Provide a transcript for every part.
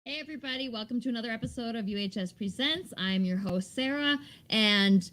Hey everybody, welcome to another episode of UHS Presents. I'm your host Sarah, and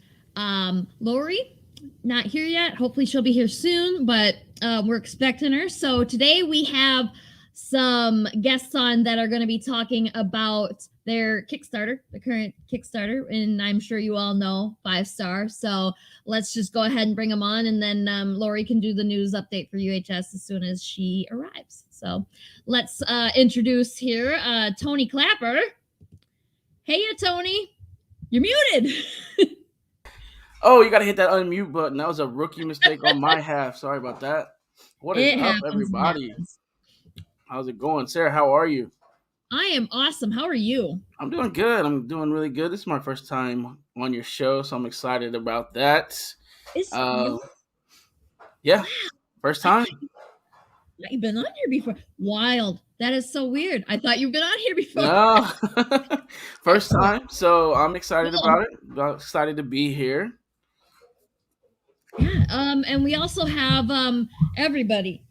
Lori, not here yet. Hopefully she'll be here soon, but we're expecting her. So today we have some guests on that are going to be talking about their Kickstarter, the current Kickstarter, and I'm sure you all know 5-star. So let's just go ahead and bring them on, and then Lori can do the news update for UHS as soon as she arrives. So let's introduce here Tony Klapper. Hey, Tony, you're muted. Oh, you got to hit that unmute button. That was a rookie mistake on my half. Sorry about that. What is It up, happens. everybody? How's it going? Sarah, how are you? I am awesome. How are you? I'm doing good. I'm doing really good. This is my first time on your show, so I'm excited about that. It's really? Yeah, first time. You've been on here before. Wild. That is so weird. I thought you've been on here before. No, first time. So I'm excited about it. I'm excited to be here. Yeah. And we also have everybody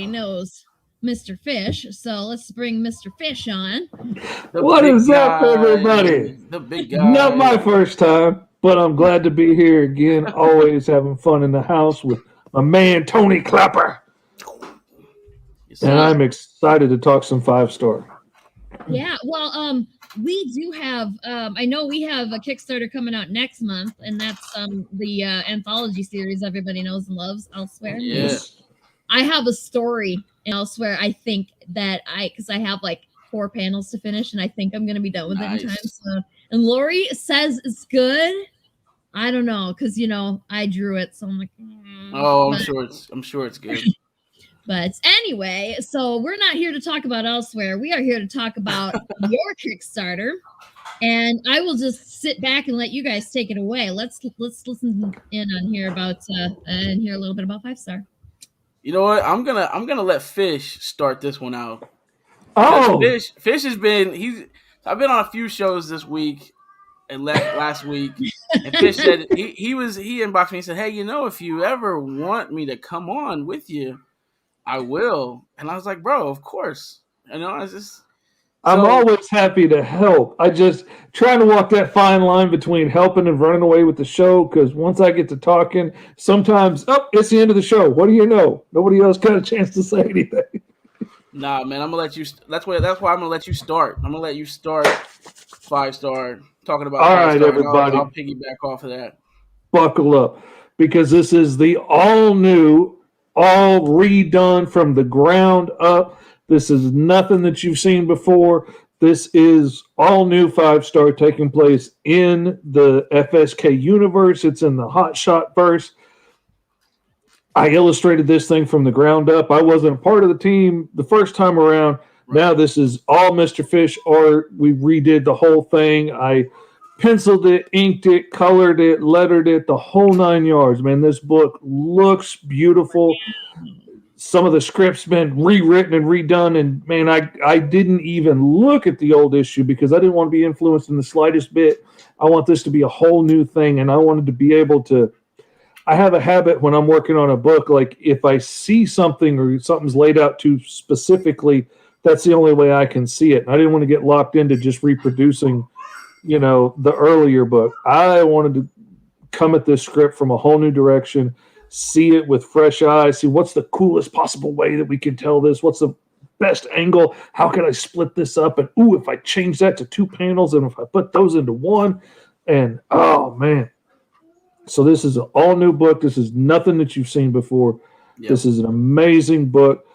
knows Mr. Fish. So let's bring Mr. Fish on. What is up, everybody? The big guy. Not my first time, but I'm glad to be here again. Always having fun in the house with my man Tony Klapper. And I'm excited to talk some 5-star. Yeah, well, we do have. I know we have a Kickstarter coming out next month, and that's the anthology series everybody knows and loves. Elsewhere, yes. I have a story elsewhere. I think that because I have like 4 panels to finish, and I think I'm gonna be done with it in time. So, and Lori says it's good. I don't know, because I drew it, so I'm like. Oh, I'm sure it's good. But anyway, so we're not here to talk about Elsewhere. We are here to talk about your Kickstarter. And I will just sit back and let you guys take it away. Let's listen in on here about and hear a little bit about 5-star. You know what? I'm gonna let Fish start this one out. Oh, Fish has been I've been on a few shows this week and last week, and Fish said he inboxed me and said, "Hey, if you ever want me to come on with you, I will." And I was like, "Bro, of course." It's just. I'm always happy to help. I just trying to walk that fine line between helping and running away with the show, because once I get to talking, sometimes, it's the end of the show. What do you know? Nobody else got a chance to say anything. Nah, man, I'm gonna let you. That's why I'm gonna let you start. I'm gonna let you start 5-star talking about. All right, everybody. I'll piggyback off of that. Buckle up, because this is the all new, all redone from the ground up. This is nothing that you've seen before. This is all new 5-star taking place in the FSK universe. It's in the Hot Shot verse. I illustrated this thing from the ground up. I wasn't a part of the team the first time around. Right. Now this is all Mr. Fish art. We redid the whole thing. I penciled it, inked it, colored it, lettered it, the whole 9 yards. Man, this book looks beautiful. Some of the script's been rewritten and redone, and man, I didn't even look at the old issue because I didn't want to be influenced in the slightest bit. I want this to be a whole new thing, and I wanted to be able to. I have a habit when I'm working on a book, like if I see something or something's laid out too specifically, that's the only way I can see it. And I didn't want to get locked into just reproducing, the earlier book. I wanted to come at this script from a whole new direction. See it with fresh eyes, see what's the coolest possible way that we can tell this, what's the best angle, how can I split this up, and if I change that to 2 panels, and if I put those into 1, and oh man. So this is an all new book. This is nothing that you've seen before. Yep. This is an amazing book.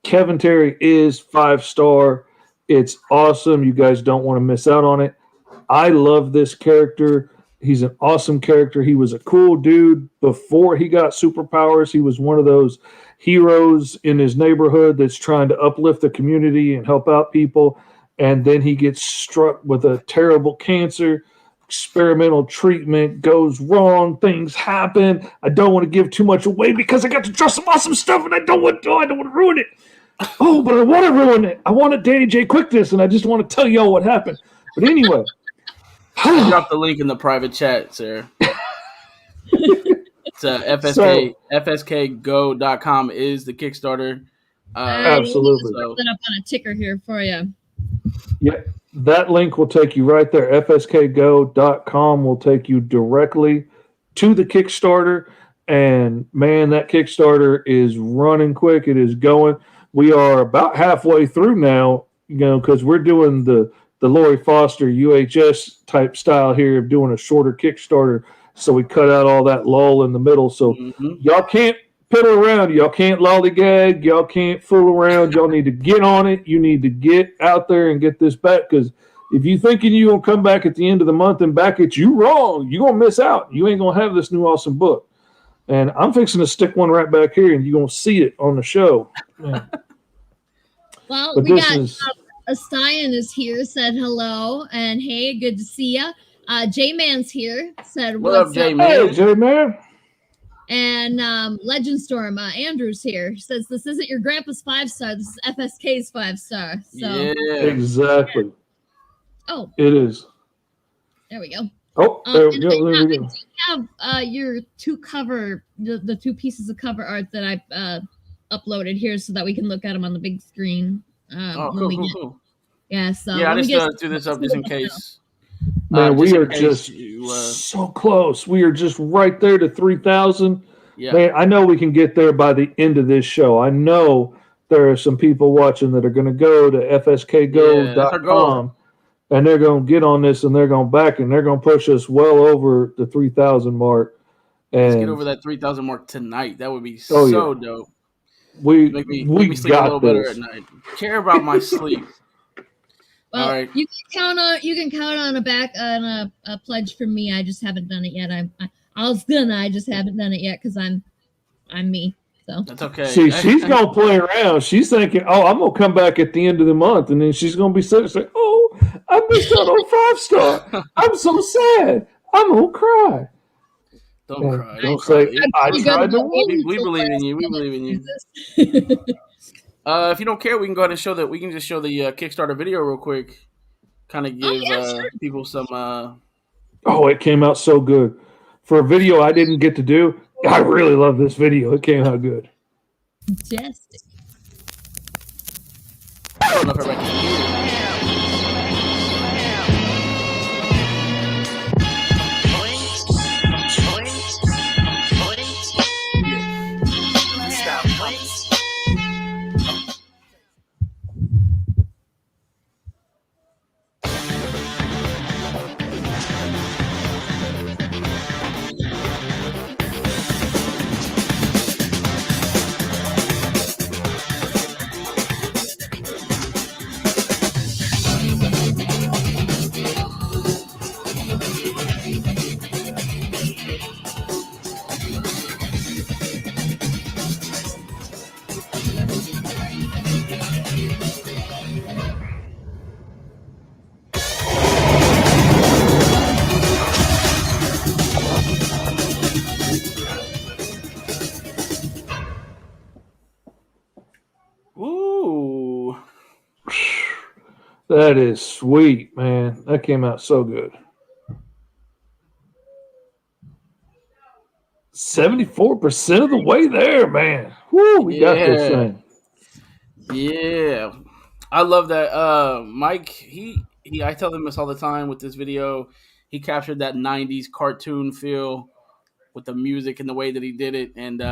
Kevin Terry is 5-star. It's awesome. You guys don't want to miss out on it. I love this character. He's an awesome character. He was a cool dude before he got superpowers. He was one of those heroes in his neighborhood that's trying to uplift the community and help out people. And then he gets struck with a terrible cancer. Experimental treatment goes wrong. Things happen. I don't want to give too much away because I got to draw some awesome stuff, and I don't want to ruin it. Oh, but I want to ruin it. I want a Danny J. Quickness, and I just want to tell y'all what happened. But anyway. I dropped the link in the private chat, sir. It's FSKGo.com is the Kickstarter. Absolutely. I'll put it up on a ticker here for you. Yeah, that link will take you right there. FSKGo.com will take you directly to the Kickstarter. And man, that Kickstarter is running quick. It is going. We are about halfway through now, because we're doing the Lori Foster UHS type style here of doing a shorter Kickstarter. So we cut out all that lull in the middle. So y'all can't piddle around. Y'all can't lollygag. Y'all can't fool around. Y'all need to get on it. You need to get out there and get this back, because if you thinking you're going to come back at the end of the month and back it, you wrong. You're going to miss out. You ain't going to have this new awesome book. And I'm fixing to stick one right back here, and you're going to see it on the show. Yeah. Well, But we this got is Astian is here, said hello, and hey, good to see ya. J-Man's here, said What what's up, J-Man? hey, J-Man. And Legend Storm, Andrew's here, says this isn't your grandpa's 5-star, this is FSK's 5-star. So Yeah. Exactly. Oh, It is. there we go. Oh, there we go. There we I go. do have your the two pieces of cover art that I uploaded here so that we can look at them on the big screen. Cool. Yeah, so Yeah, I just do this up just in case. Man, we are just you, so close. We are just right there to 3,000. yeah. Man, I know we can get there by the end of this show. I know there are some people watching that are going to go to fskgo.com and they're going to get on this and they're going to back and they're going to push us well over the 3,000 mark. And let's get over that 3,000 mark tonight. That would be so dope. Make me sleep a little better at night. Care about my sleep. Well, all right. You can count on a pledge from me. I just haven't done it yet. I just haven't done it yet because I'm me. So that's okay. See, she's gonna play around. She's thinking, "Oh, I'm gonna come back at the end of the month," and then she's gonna be sitting saying, "Oh, I missed out on 5-star. I'm so sad. I'm gonna cry." Don't cry. Don't say I tried to win. We believe in you. We believe in you. If you don't care, we can go ahead and show that. We can just show the Kickstarter video real quick. Kind of give people some. Oh, it came out so good. For a video I didn't get to do, I really love this video. It came out good. Fantastic. I don't know if everybody can hear it. Ooh. That is sweet, man. That came out so good. 74% of the way there, man. Woo, we got this thing. Yeah. I love that. Mike, I tell him this all the time with this video. He captured that 90s cartoon feel with the music and the way that he did it. And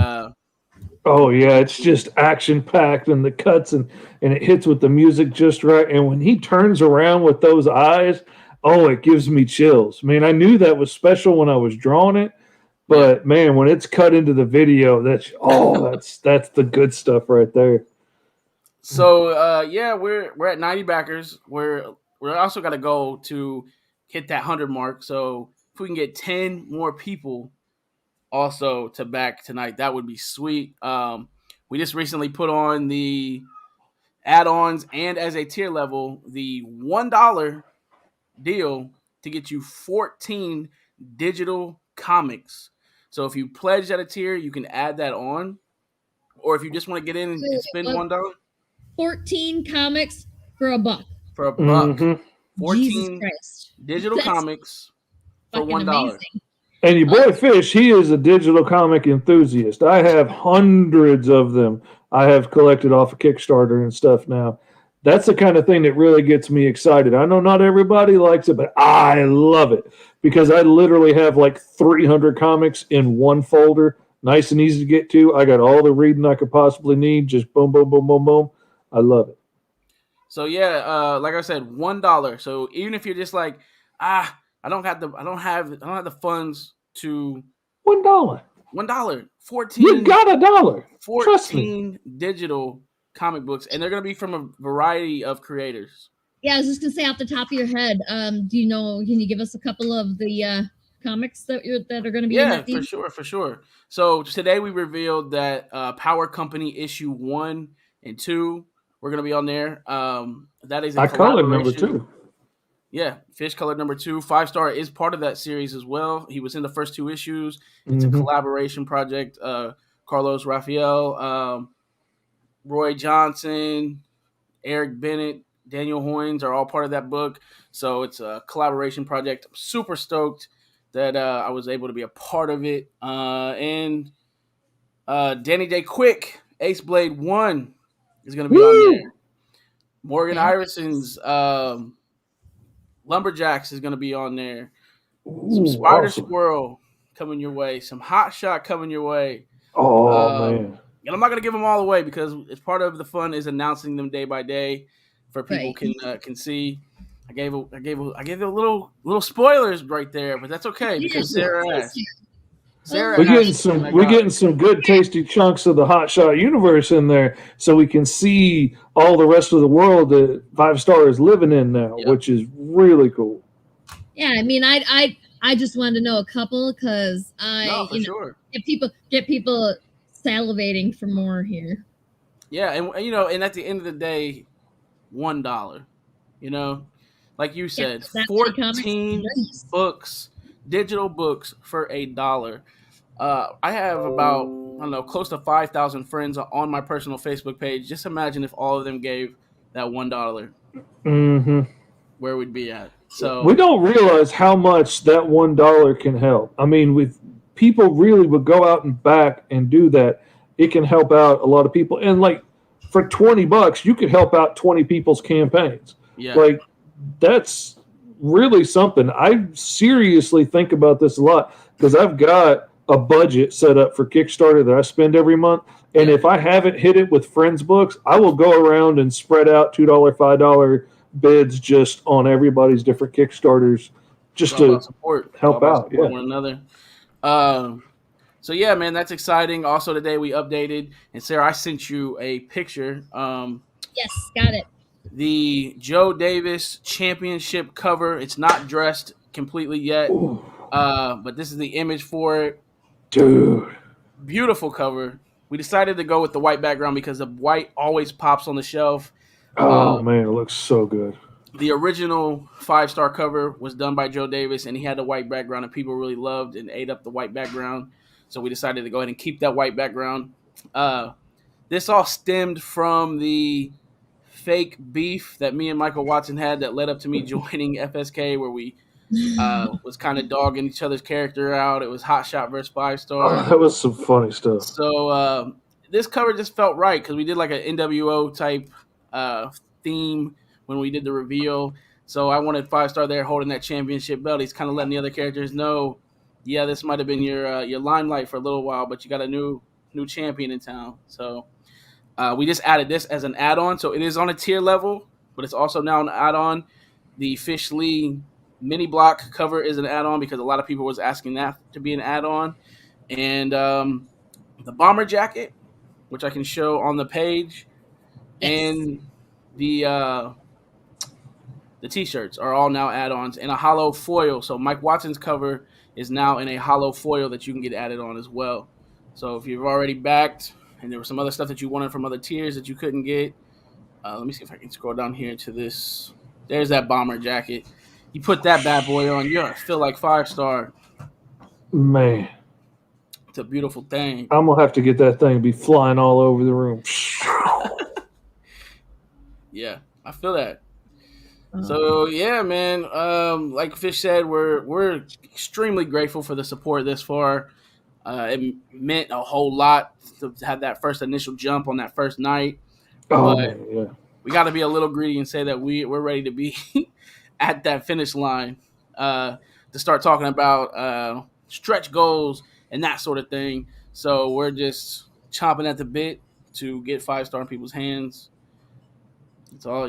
oh yeah, it's just action packed and the cuts and it hits with the music just right. And when he turns around with those eyes, oh, it gives me chills. Man, I knew that was special when I was drawing it, but man, when it's cut into the video, that's the good stuff right there. So we're at 90 backers. We're also got to go to hit that 100 mark. So if we can get 10 more people also to back tonight, that would be sweet. We just recently put on the add-ons and as a tier level, the $1 deal to get you 14 digital comics. So if you pledge at a tier, you can add that on. Or if you just want to get in and spend $1. 14 comics for $1. For $1. Mm-hmm. 14 digital comics for $1. Amazing. And your boy Fish, he is a digital comic enthusiast. I have hundreds of them I have collected off of Kickstarter and stuff now. That's the kind of thing that really gets me excited. I know not everybody likes it, but I love it because I literally have like 300 comics in one folder, nice and easy to get to. I got all the reading I could possibly need. Just boom, boom, boom, boom, boom. I love it. So yeah, like I said, $1. So even if you're just like, I don't have the funds to $1. $1, You got $1. Trust me. 14 digital comic books, and they're going to be from a variety of creators. Yeah, I was just gonna say off the top of your head, do you know? Can you give us a couple of the comics that are going to be? in that for sure. So today we revealed that Power Company issue 1 and 2 we're going to be on there. That is a colored number 2. Yeah, Fish colored number 2. 5-Star is part of that series as well. He was in the first 2 issues. It's a collaboration project. Carlos Raphael, Roy Johnson, Eric Bennett, Daniel Hoynes are all part of that book. So it's a collaboration project. I'm super stoked that I was able to be a part of it. And Danny Day Quick, Ace Blade 1 is going to be on there. Morgan Iverson's Lumberjacks is going to be on there. Some Spider Squirrel coming your way. Some Hot Shot coming your way. Oh, man. And I'm not going to give them all away because it's part of the fun is announcing them day by day for people can see. I gave a little spoilers right there, but that's okay because Sarah we're getting some good tasty chunks of the Hot Shot universe in there, so we can see all the rest of the world that 5-Star is living in now, which is really cool. Yeah, I mean, I just wanted to know a couple because get people salivating for more here. Yeah, and at the end of the day, $1. Like you said, 14 books, digital books for $1. I have about close to 5,000 friends on my personal Facebook page. Just imagine if all of them gave that $1. Where we'd be at. So we don't realize how much that $1 can help. I mean, with people really would go out and back and do that. It can help out a lot of people. And like for $20, you could help out 20 people's campaigns. Yeah. Like that's really something. I seriously think about this a lot because I've got a budget set up for Kickstarter that I spend every month. And if I haven't hit it with friends books, I will go around and spread out $2, $5 bids just on everybody's different Kickstarters just to help out. One another. So yeah, man, that's exciting. Also today we updated, and Sarah, I sent you a picture. Yes, got it. The Joe Davis championship cover. It's not dressed completely yet, but this is the image for it. Dude, beautiful cover. We decided to go with the white background because the white always pops on the shelf. Oh man, it looks so good. The original 5-Star cover was done by Joe Davis, and he had the white background, and people really loved and ate up the white background. So we decided to go ahead and keep that white background. This all stemmed from the fake beef that me and Michael Watson had that led up to me joining FSK, where we was kind of dogging each other's character out. It was Hot Shot versus 5-Star. Oh, that was some funny stuff. So this cover just felt right because we did like an NWO type theme when we did the reveal. So I wanted 5-Star there holding that championship belt. He's kind of letting the other characters know, yeah, this might have been your limelight for a little while, but you got a new champion in town. So we just added this as an add-on. So it is on a tier level, but it's also now an add-on. The Fish Lee mini block cover is an add-on because a lot of people was asking that to be an add-on. And the bomber jacket, which I can show on the page, and the T-shirts are all now add-ons and a hollow foil. So Mike Watson's cover is now in a hollow foil that you can get added on as well. So if you've already backed and there was some other stuff that you wanted from other tiers that you couldn't get, let me see if I can scroll down here to this. There's that bomber jacket. You put that bad boy on, you feel like 5-Star. Man. It's a beautiful thing. I'm going to have to get that thing to be flying all over the room. Yeah, I feel that. So yeah, man. Like Fish said, we're extremely grateful for the support this far. It meant a whole lot to have that first initial jump on that first night. Oh, man, yeah. we got to be a little greedy and say that we're ready to be at that finish line to start talking about stretch goals and that sort of thing. So we're just chomping at the bit to get 5-star in people's hands. It's all,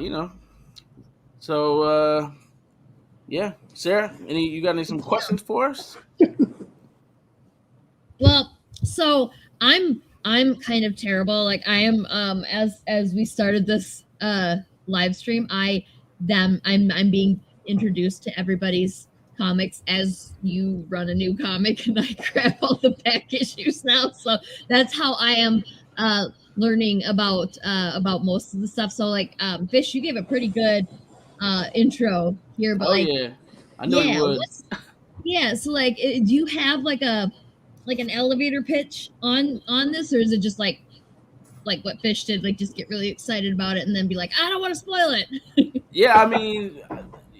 So yeah, Sarah, you got some questions for us? Well, so I'm kind of terrible. Like I am as we started this live stream, I'm being introduced to everybody's comics as you run a new comic, and I grab all the back issues now. So that's how I am learning about most of the stuff. So like Fish, you gave a pretty good intro here, but yeah, I know you would. Yeah, so like do you have like an elevator pitch on this, or is it just like what Fish did, like just get really excited about it and then be like, I don't want to spoil it? Yeah, I mean,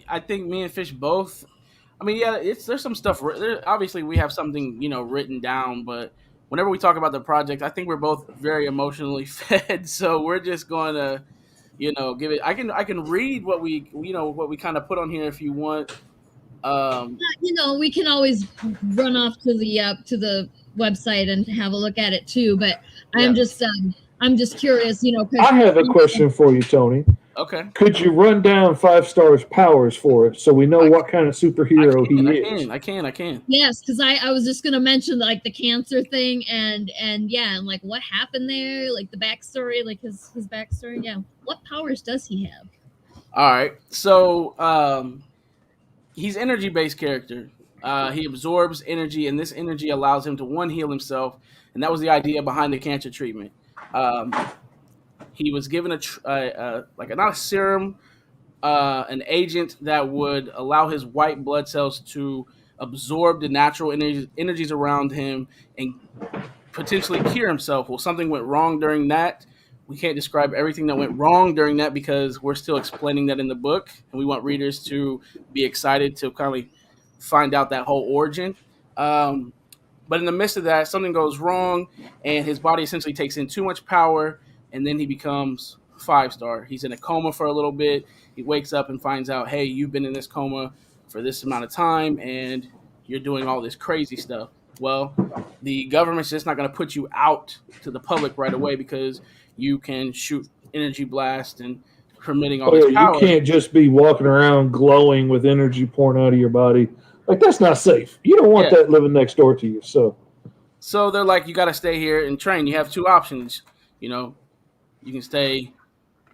I think me and Fish both. I mean, yeah, there's some stuff. Obviously, we have something written down, but whenever we talk about the project, I think we're both very emotionally fed. So we're just going to, give it. I can read what we kind of put on here if you want. We can always run off to the website and have a look at it too. But I'm just curious. I have a question for you, Tony. Okay. Could you run down 5-star's powers for us so we know what kind of superhero he is? I can. Yes, because I was just gonna mention like the cancer thing and like what happened there, like the backstory, like his backstory. Yeah, what powers does he have? All right, so he's energy-based character. He absorbs energy, and this energy allows him to heal himself, and that was the idea behind the cancer treatment. He was given not a serum, an agent that would allow his white blood cells to absorb the natural energies around him and potentially cure himself. Well, something went wrong during that. We can't describe everything that went wrong during that because we're still explaining that in the book, and we want readers to be excited to kind of find out that whole origin. But in the midst of that, something goes wrong, and his body essentially takes in too much power, and then he becomes 5-star. He's in a coma for a little bit. He wakes up and finds out, hey, you've been in this coma for this amount of time, and you're doing all this crazy stuff. Well, the government's just not going to put you out to the public right away because you can shoot energy blast and permitting all this power. You can't just be walking around glowing with energy pouring out of your body. Like, that's not safe. You don't want that living next door to you. So they're like, you got to stay here and train. You have two options. You can stay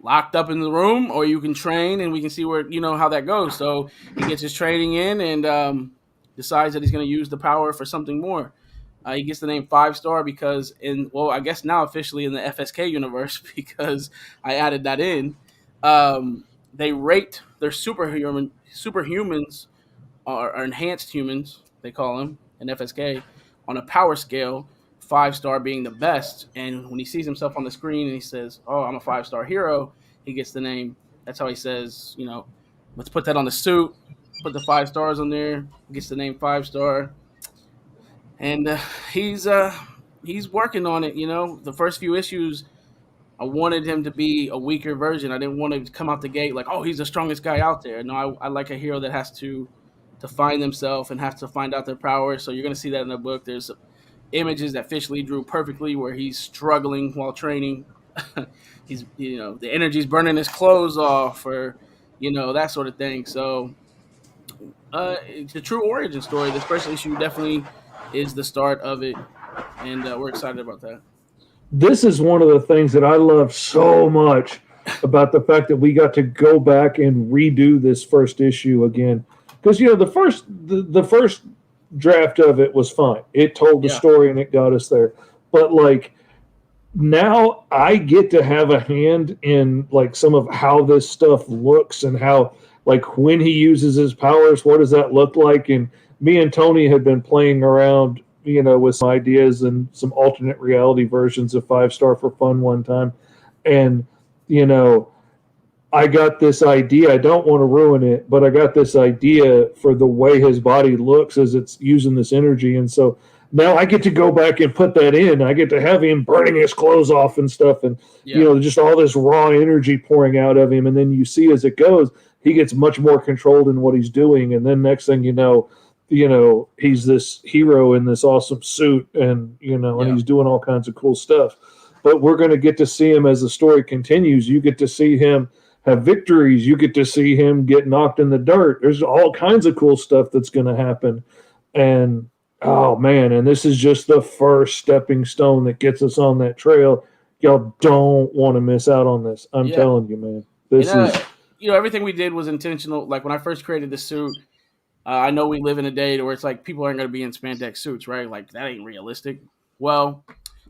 locked up in the room, or you can train, and we can see where how that goes. So he gets his training in and decides that he's going to use the power for something more. He gets the name 5-star because I guess now officially in the FSK universe, because I added that in, they rate their superhumans or enhanced humans, they call them in FSK, on a power scale, 5-star being the best. And when he sees himself on the screen and he says, oh, I'm a 5-star hero, he gets the name. That's how he says, let's put that on the suit, put the 5 stars on there, gets the name 5-star. And he's working on it. The first few issues, I wanted him to be a weaker version. I didn't want him to come out the gate like, oh, he's the strongest guy out there. No, I like a hero that has to find themselves and has to find out their power. So you're going to see that in the book. There's images that Fish Lee drew perfectly where he's struggling while training. He's, the energy's burning his clothes off, or, that sort of thing. So it's a true origin story. This first issue definitely is the start of it, and we're excited about that. This is one of the things that I love so much about the fact that we got to go back and redo this first issue again. Because, the first draft of it was fine. It told the story and it got us there. But, now I get to have a hand in, some of how this stuff looks and how, when he uses his powers, what does that look like? And me and Tony had been playing around, with some ideas and some alternate reality versions of 5-star for fun one time. And, I got this idea. I don't want to ruin it, but I got this idea for the way his body looks as it's using this energy. And so now I get to go back and put that in. I get to have him burning his clothes off and stuff, and just all this raw energy pouring out of him. And then you see as it goes, he gets much more controlled in what he's doing. And then next thing you know, he's this hero in this awesome suit, and and he's doing all kinds of cool stuff. But we're going to get to see him as the story continues. You get to see him have victories. You get to see him get knocked in the dirt. There's all kinds of cool stuff that's going to happen. And oh man, and this is just the first stepping stone that gets us on that trail. Y'all don't want to miss out on this. I'm telling you, man. This is everything we did was intentional. Like when I first created the suit, I know we live in a day where it's like people aren't going to be in spandex suits, right? Like that ain't realistic. Well,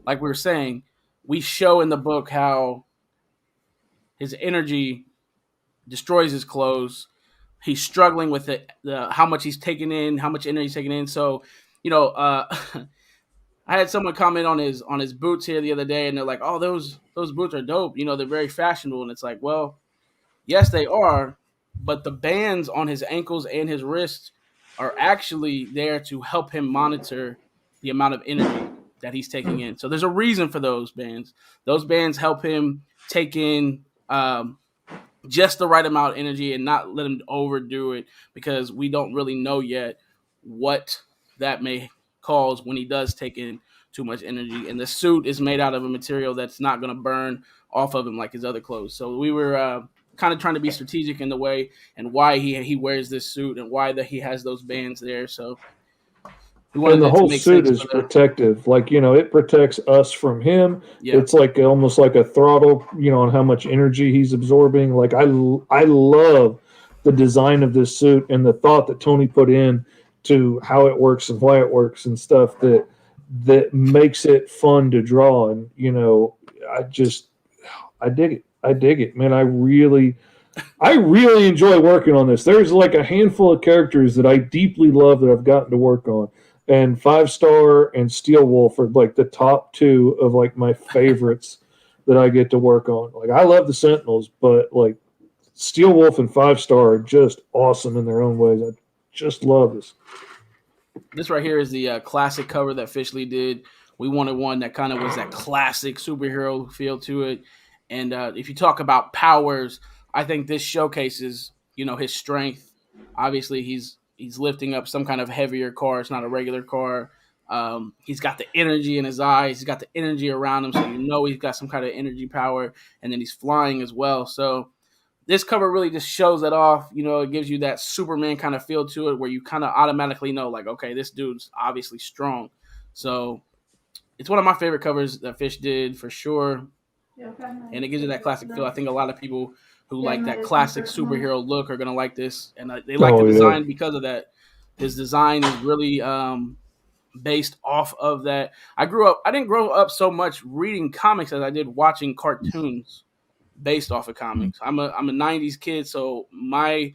like we were saying, we show in the book how his energy destroys his clothes. He's struggling with it, how much he's taking in, how much energy he's taking in. So, I had someone comment on his boots here the other day, and they're like, "Oh, those boots are dope. They're very fashionable." And it's like, well, yes, they are, but the bands on his ankles and his wrists are actually there to help him monitor the amount of energy that he's taking in. So there's a reason for those bands. Those bands help him take in just the right amount of energy and not let him overdo it, because we don't really know yet what that may cause when he does take in too much energy. And the suit is made out of a material that's not going to burn off of him like his other clothes. So we were kind of trying to be strategic in the way and why he wears this suit and why that he has those bands there. So and the whole suit is protective. Like, it protects us from him. Yeah. It's like almost like a throttle, on how much energy he's absorbing. Like I love the design of this suit and the thought that Tony put in to how it works and why it works and stuff that makes it fun to draw. And, I dig it. I dig it, man. I really enjoy working on this. There's like a handful of characters that I deeply love that I've gotten to work on. And 5-Star and Steel Wolf are like the top two of like my favorites that I get to work on. Like I love the Sentinels, but like Steel Wolf and 5-Star are just awesome in their own ways. I just love this. This right here is the classic cover that Fishley did. We wanted one that kind of was that classic superhero feel to it. And if you talk about powers, I think this showcases, his strength. Obviously, he's lifting up some kind of heavier car. It's not a regular car. He's got the energy in his eyes. He's got the energy around him, so he's got some kind of energy power. And then he's flying as well. So this cover really just shows that off. It gives you that Superman kind of feel to it where you kind of automatically know, like, okay, this dude's obviously strong. So it's one of my favorite covers that Fish did for sure. And it gives you that classic feel. I think a lot of people who like that classic superhero look are going to like this. And they like the design because of that. His design is really based off of that. I didn't grow up so much reading comics as I did watching cartoons based off of comics. I'm a 90s kid, so my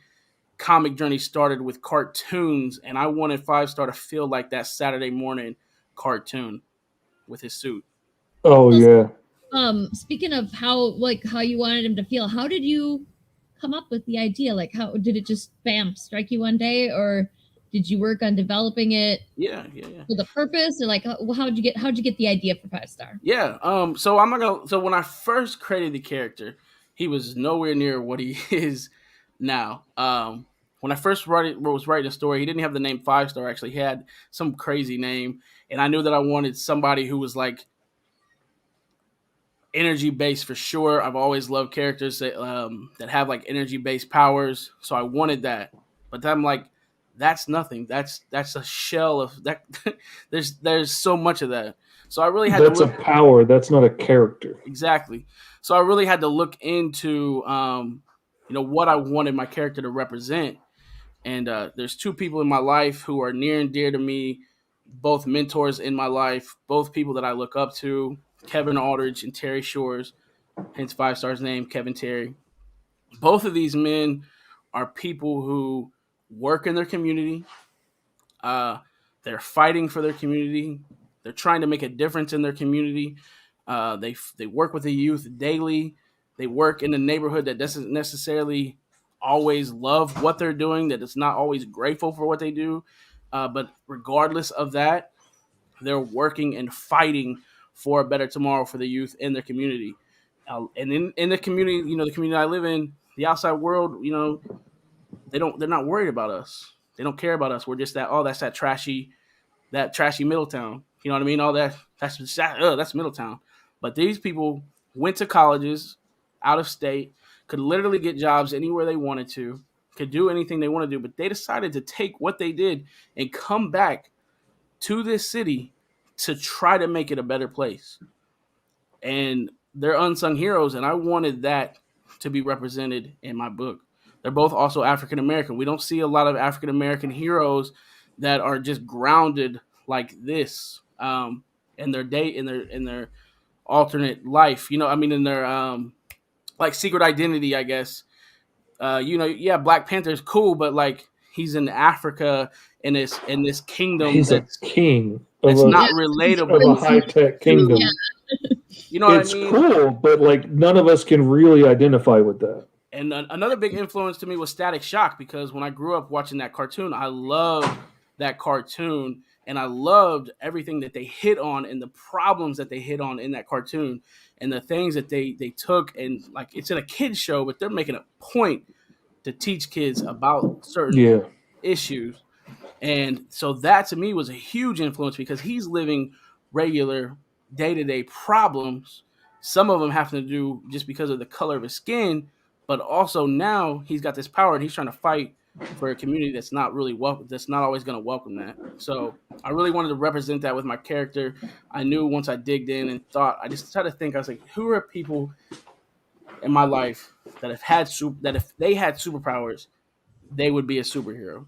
comic journey started with cartoons, and I wanted 5-Star to feel like that Saturday morning cartoon with his suit. Oh, yeah. Speaking of how you wanted him to feel, how did you come up with the idea? Like, how did it just strike you one day, or did you work on developing it? Yeah. For the purpose, or like, how'd you get the idea for 5-Star? Yeah. So when I first created the character, he was nowhere near what he is now. When I first was writing a story, he didn't have the name 5-Star. Actually, he had some crazy name, and I knew that I wanted somebody who was like energy based for sure. I've always loved characters that have like energy based powers, so I wanted that. But then I'm like, that's nothing. That's a shell of that. there's so much of that. So I really had that's a power. That's not a character. Exactly. So I really had to look into what I wanted my character to represent. And there's two people in my life who are near and dear to me, both mentors in my life, both people that I look up to. Kevin Aldridge and Terry Shores, hence 5-Star's name, Kevin Terry. Both of these men are people who work in their community. They're fighting for their community. They're trying to make a difference in their community. They work with the youth daily. They work in a neighborhood that doesn't necessarily always love what they're doing, that is not always grateful for what they do. But regardless of that, they're working and fighting for a better tomorrow for the youth in their community. And in the community, the community I live in, the outside world, they're not worried about us. They don't care about us. We're just that's that trashy Middletown. You know what I mean? All that's Middletown. But these people went to colleges out of state, could literally get jobs anywhere they wanted to, could do anything they want to do, but they decided to take what they did and come back to this city to try to make it a better place. And they're unsung heroes, and I wanted that to be represented in my book. They're both also African American. We don't see a lot of African American heroes that are just grounded like this in their in their alternate life. In their like secret identity, I guess. Black Panther's cool, but like he's in Africa in this kingdom He's a king that's not of relatable a high-tech kingdom. You know what it's I mean? Cool, but like none of us can really identify with that. And another big influence to me was Static Shock, because when I grew up watching that cartoon, I loved that cartoon, and I loved everything that they hit on and the problems that they hit on in that cartoon and the things that they took, and like it's in a kid's show, but they're making a point to teach kids about certain issues. And so that to me was a huge influence, because he's living regular day-to-day problems. Some of them have to do just because of the color of his skin, but also now he's got this power and he's trying to fight for a community that's not really welcome, that's not always going to welcome that. So I really wanted to represent that with my character. I knew once I digged in and thought, I just tried to think, I was like, who are people in my life that that if they had superpowers, they would be a superhero?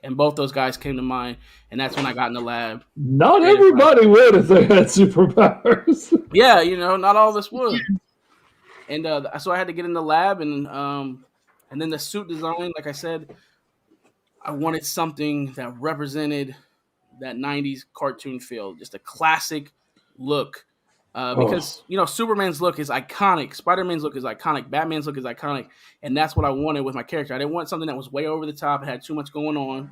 And both those guys came to mind, and that's when I got in the lab. Not everybody would if they had superpowers. Yeah, not all of us would. And so I had to get in the lab, and then the suit design, like I said, I wanted something that represented that 90s cartoon feel, just a classic look. Because, Superman's look is iconic. Spider-Man's look is iconic. Batman's look is iconic. And that's what I wanted with my character. I didn't want something that was way over the top and had too much going on,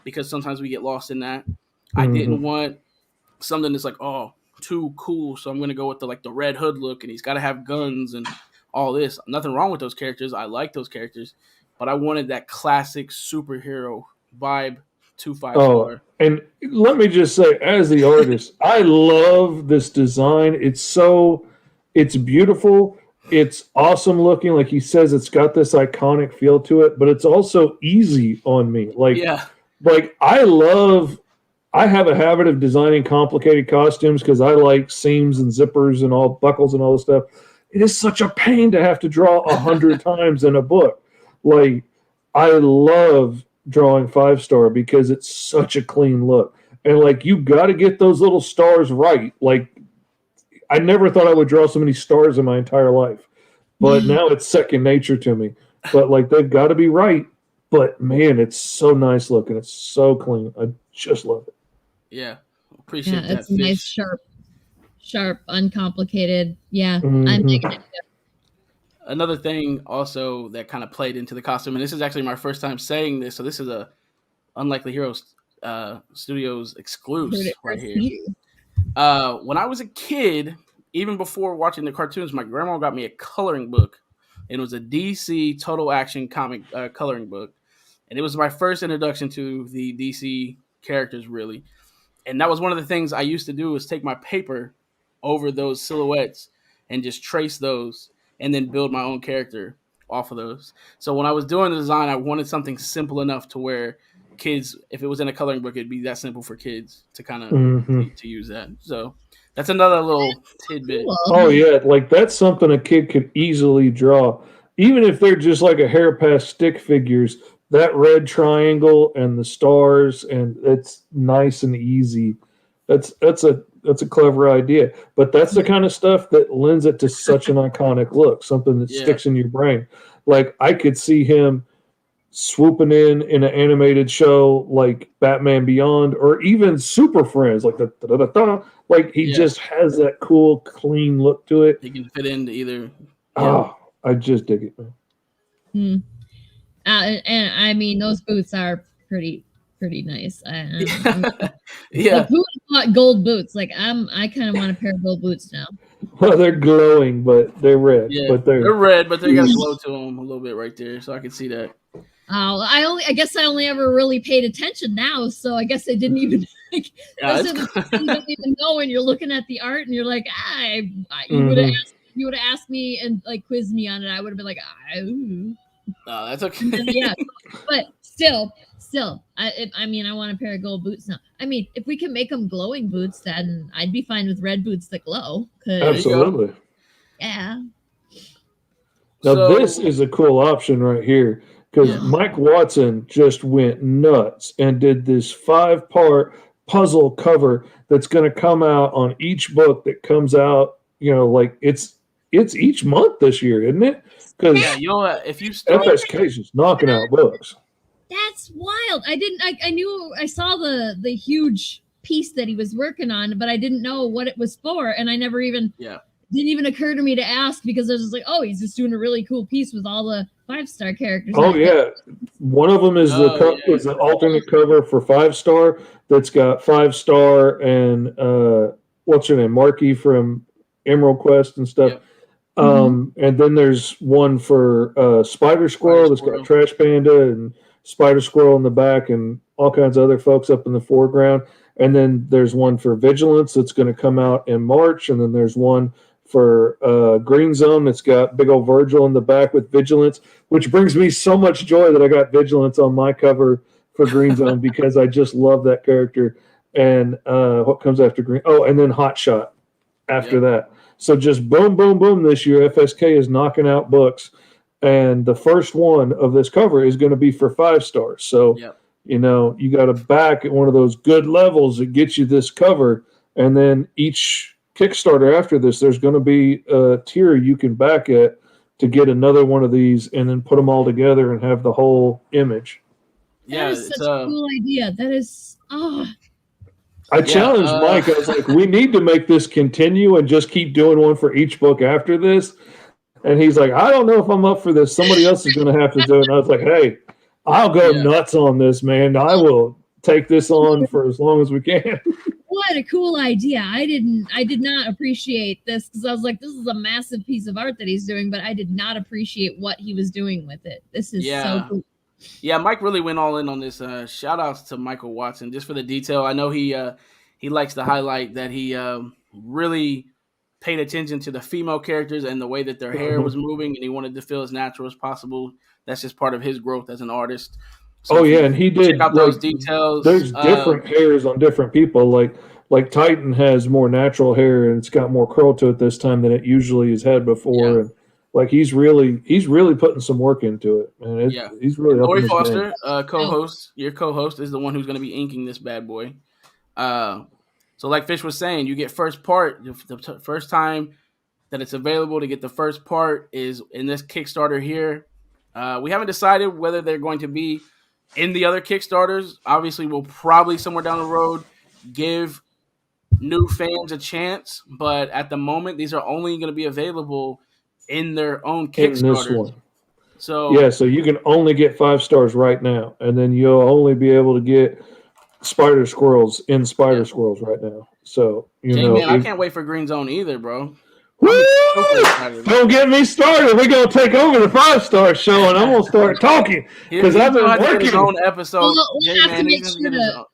because sometimes we get lost in that. I didn't want something that's like, too cool, so I'm going to go with the Red Hood look, and he's got to have guns and all this. Nothing wrong with those characters. I like those characters. But I wanted that classic superhero vibe to 5-star. And let me just say, as the artist, I love this design. It's beautiful. It's awesome looking. Like he says, it's got this iconic feel to it, but it's also easy on me. I have a habit of designing complicated costumes because I like seams and zippers and all buckles and all this stuff. It is such a pain to have to draw 100 times in a book. Like, I love drawing 5-star because it's such a clean look. And like, you got to get those little stars right. Like, I never thought I would draw so many stars in my entire life, but now it's second nature to me. But like, they've got to be right. But man, it's so nice looking. It's so clean. I just love it. Yeah, appreciate that. It's nice, sharp, uncomplicated. Yeah, I'm digging it. Another thing also that kind of played into the costume, and this is actually my first time saying this, so this is a Unlikely Heroes Studios exclusive right here. When I was a kid, even before watching the cartoons, my grandma got me a coloring book. It was a DC Total Action comic coloring book, and it was my first introduction to the DC characters, really. And that was one of the things I used to do, was take my paper over those silhouettes and just trace those and then build my own character off of those. So when I was doing the design, I wanted something simple enough to where kids, if it was in a coloring book, it'd be that simple for kids to kind of to use that. So that's another little tidbit. Oh yeah, like that's something a kid could easily draw. Even if they're just like a hair past stick figures, that red triangle and the stars, and it's nice and easy. That's a clever idea. But that's the kind of stuff that lends it to such an iconic look, something that sticks in your brain. Like, I could see him swooping in an animated show like Batman Beyond, or even Super Friends, like like he just has that cool, clean look to it. He can fit into either. Oh, I just dig it, man. And I mean, those boots are pretty pretty nice. Yeah. Like, who bought gold boots? Like, I kind of want a pair of gold boots now. Well, they're glowing, but they're red. Yeah, But they're red, but they got a glow to them a little bit right there, so I can see that. Oh, I guess I only ever really paid attention now, so I guess I didn't even like. Yeah, Those are the things you don't even know when you're looking at the art and you're like, you would have asked me and like quizzed me on it. I would have been like, ooh. No, that's okay. Yeah, but still, I mean, I want a pair of gold boots now. I mean, if we can make them glowing boots, then I'd be fine with red boots that glow. Absolutely. Yeah. Now this is a cool option right here because Mike Watson just went nuts and did this 5-part puzzle cover that's going to come out on each book that comes out. You know, like it's each month this year, isn't it? Because if you start FSK's just knocking out books. That's wild. I saw the huge piece that he was working on, but I didn't know what it was for, and I never even didn't even occur to me to ask because I was just like, oh, he's just doing a really cool piece with all the 5-star characters. Oh yeah, one of them is is the alternate cover for 5-star that's got 5-star and what's her name, Marky from Emerald Quest and stuff. Yep. And then there's one for Spider Squirrel that's got Trash Panda and Spider Squirrel in the back and all kinds of other folks up in the foreground. And then there's one for Vigilance that's going to come out in March. And then there's one for Green Zone that's got big old Virgil in the back with Vigilance, which brings me so much joy that I got Vigilance on my cover for Green Zone because I just love that character. And what comes after Green? Oh, and then Hot Shot after that. So just boom, boom, boom this year. FSK is knocking out books. And the first one of this cover is going to be for 5 stars. So, you know, you got to back at one of those good levels that gets you this cover. And then each Kickstarter after this, there's going to be a tier you can back at to get another one of these and then put them all together and have the whole image. That is such a cool idea. That is, I challenged Mike. I was like, we need to make this continue and just keep doing one for each book after this. And he's like, I don't know if I'm up for this. Somebody else is going to have to do it. And I was like, hey, I'll go nuts on this, man. I will take this on for as long as we can. What a cool idea. I did not appreciate this because I was like, this is a massive piece of art that he's doing, but I did not appreciate what he was doing with it. This is so cool. Yeah, Mike really went all in on this. Shout outs to Michael Watson just for the detail. I know he likes to highlight that he really paid attention to the female characters and the way that their hair was moving, and he wanted to feel as natural as possible. That's just part of his growth as an artist. So and he did check out those details. There's different hairs on different people. Like Titan has more natural hair and it's got more curl to it this time than it usually has had before. And like he's really putting some work into it. And he's really Lori Foster, co-host, your co-host is the one who's going to be inking this bad boy. So like Fish was saying, you get first part. The first time that it's available to get the first part is in this Kickstarter here. We haven't decided whether they're going to be in the other Kickstarters. Obviously, we'll probably somewhere down the road give new fans a chance. But at the moment, these are only going to be available in their own Kickstarter. In this one. So you can only get 5 stars right now. And then you'll only be able to get Spider Squirrels in Spider Squirrels right now. So, man, I can't wait for Green Zone either, bro. Woo! Don't get me started. We're going to take over the 5-star show, and I'm going to start talking because I've been working. His own episode. We'll have to make sure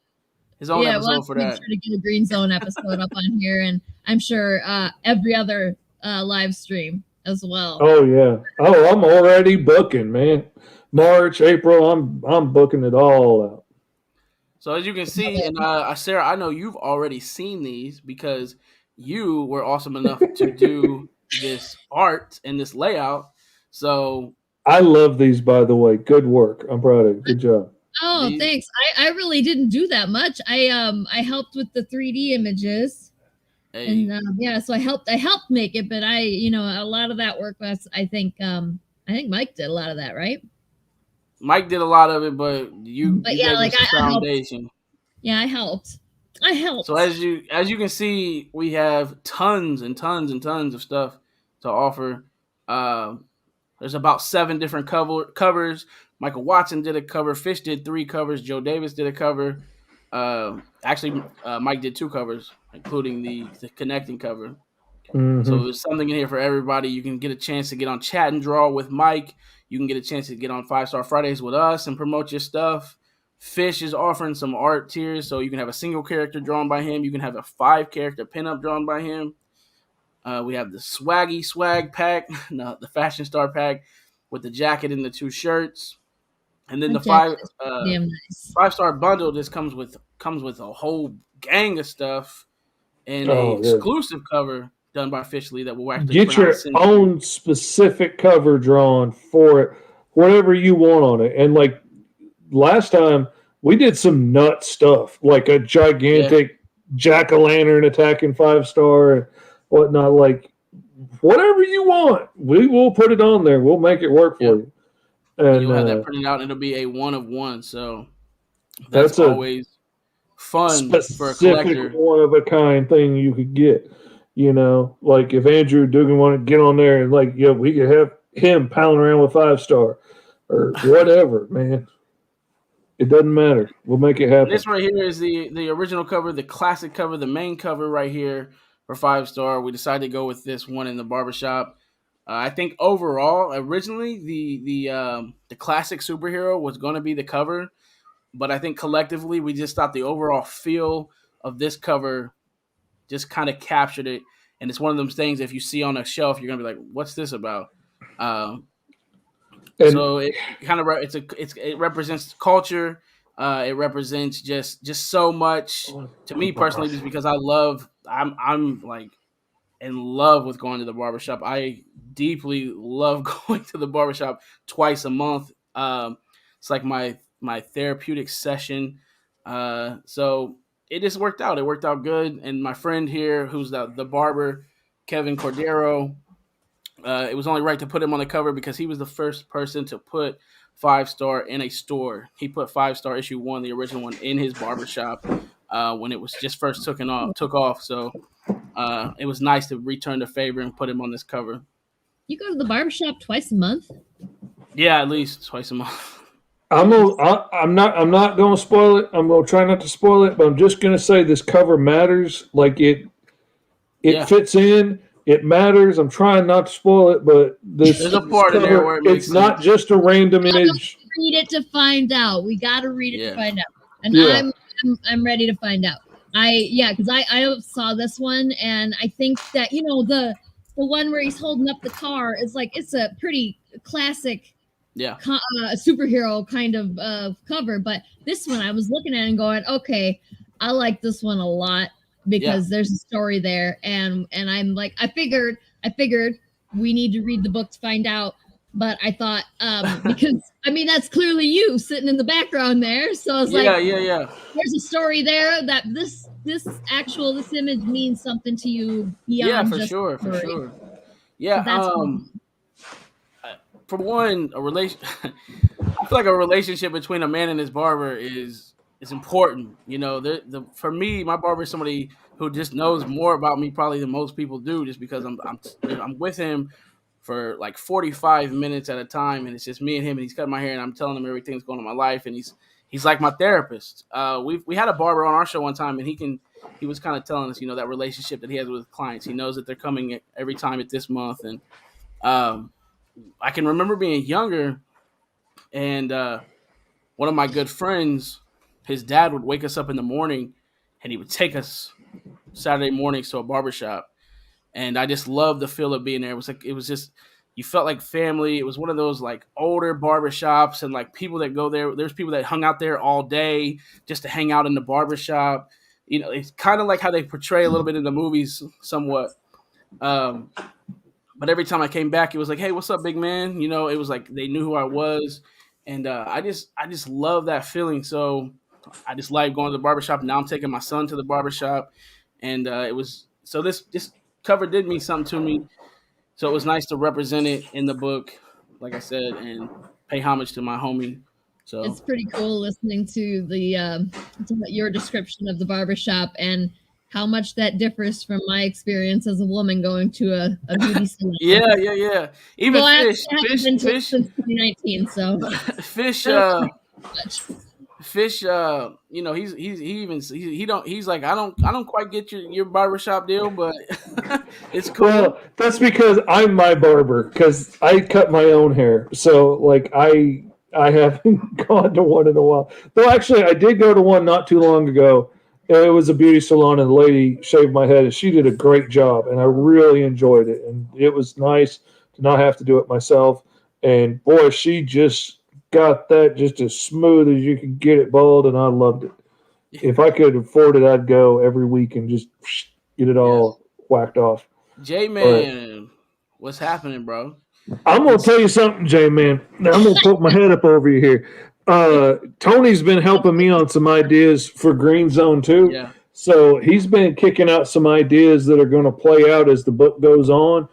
his own episode we'll for that. Make sure to get a Green Zone episode up on here, and I'm sure every other live stream as well. Oh yeah. Oh, I'm already booking, man. March, April, I'm booking it all out. So as you can see, and Sarah, I know you've already seen these because you were awesome enough to do this art and this layout. So I love these, by the way. Good work. I'm proud of you. Good job. Oh, thanks. I really didn't do that much. I helped with the 3D images. Hey. And so I helped make it, but a lot of that work was I think Mike did a lot of that, right? Mike did a lot of it, but you gave us the foundation. Yeah, I helped. So as you can see, we have tons and tons and tons of stuff to offer. There's about 7 different covers. Michael Watson did a cover. Fish did 3 covers. Joe Davis did a cover. Mike did 2 covers, including the connecting cover. So there's something in here for everybody. You can get a chance to get on Chat and Draw with Mike. You can get a chance to get on 5 Star Fridays with us and promote your stuff. Fish is offering some art tiers, so you can have a single character drawn by him. You can have a 5-character pinup drawn by him. We have the Swaggy Swag pack, no, the Fashion Star pack with the jacket and the 2 shirts. And then the 5-star bundle just comes with a whole gang of stuff and an exclusive cover done by Fishley that will actually get your own specific cover drawn for it, whatever you want on it. And like last time, we did some nut stuff, like a gigantic jack-o'-lantern attacking 5-star and whatnot. Like whatever you want, we will put it on there. We'll make it work for you. And you'll have that printed out, and it'll be a 1 of 1. So that's always fun for a collector. One of a kind thing you could get. You know, like if Andrew Dugan wanted to get on there and like, we could have him pounding around with 5-star or whatever, man. It doesn't matter. We'll make it happen. This right here is the original cover, the classic cover, the main cover right here for 5-star. We decided to go with this one in the barbershop. I think overall, originally the classic superhero was going to be the cover, but I think collectively we just thought the overall feel of this cover just kind of captured it. And it's one of those things, if you see on a shelf, you're going to be like, what's this about? So it kind of it represents culture. It represents just so much to me personally, just because I'm like in love with going to the barbershop. I deeply love going to the barbershop twice a month. It's like my therapeutic session. So it just worked out. It worked out good. And my friend here, who's the barber, Kevin Cordero, it was only right to put him on the cover because he was the first person to put 5-star in a store. He put 5-star issue 1, the original one, in his barbershop when it was just first took off. So it was nice to return the favor and put him on this cover. You go to the barbershop twice a month? Yeah, at least twice a month. I'm not going to spoil it. I'm going to try not to spoil it, but I'm just going to say this cover matters. Like it fits in. It matters. I'm trying not to spoil it, but there's a part in there where it's not just a random image. Read it to find out. We got to read it to find out. And I'm ready to find out. Because I saw this one, and I think that the one where he's holding up the car is like it's a pretty classic. Superhero kind of cover, but this one I was looking at and going, okay, I like this one a lot because there's a story there, and I'm like, I figured we need to read the book to find out, but I thought because that's clearly you sitting in the background there, so I was like, there's a story there that this image means something to you beyond for sure. So for one, I feel like a relationship between a man and his barber is important. For me, my barber is somebody who just knows more about me probably than most people do, just because I'm with him for like 45 minutes at a time, and it's just me and him, and he's cutting my hair, and I'm telling him everything that's going on in my life, and he's like my therapist. We had a barber on our show one time, and he was kind of telling us, that relationship that he has with clients. He knows that they're coming every time at this month, and I can remember being younger, and one of my good friends, his dad would wake us up in the morning, and he would take us Saturday mornings to a barbershop. And I just loved the feel of being there. It was just, you felt like family. It was one of those like older barbershops, and like people that go there, there's people that hung out there all day just to hang out in the barbershop. It's kind of like how they portray a little bit in the movies somewhat. But every time I came back, it was like, hey, what's up, big man? It was like they knew who I was. And I just love that feeling. So I just like going to the barbershop. Now I'm taking my son to the barbershop. And this cover did mean something to me. So it was nice to represent it in the book, like I said, and pay homage to my homie. So it's pretty cool listening to your description of the barbershop and how much that differs from my experience as a woman going to a beauty salon. Yeah. Even Well, I Fish, haven't Fish, been to it Fish, since 2019, so Fish, I don't know much. Fish, you know, he's like, I don't quite get your barbershop deal, but it's cool. Well, that's because I'm my barber because I cut my own hair. So like I haven't gone to one in a while. Though actually I did go to one not too long ago. It was a beauty salon and the lady shaved my head and she did a great job and I really enjoyed it and it was nice to not have to do it myself. And boy, she just got that just as smooth as you could get it bald and I loved it. If I could afford it, I'd go every week and just get it Yeah, all whacked off. J But Man, what's happening, bro? I'm gonna tell you something, Jay man. Now I'm gonna poke my head up over you here. Tony's been helping me on some ideas for Green Zone too. Yeah, So he's been kicking out some ideas that are going to play out as the book goes on.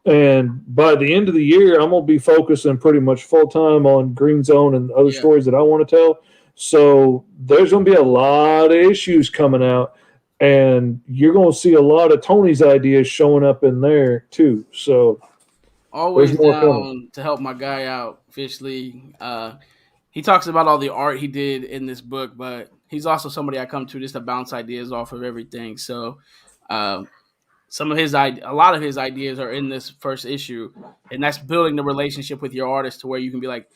And by the end of the year, I'm gonna be focusing pretty much full time on Green Zone and other yeah. stories that I want to tell. So there's gonna be a lot of issues coming out, and you're gonna see a lot of Tony's ideas showing up in there too. So there's Always more coming. down to help my guy out, Fish Lee. He talks about all the art he did in this book, but he's also somebody I come to just to bounce ideas off of everything. So, uh, a lot of his ideas are in this first issue, and that's building the relationship with your artist to where you can be like,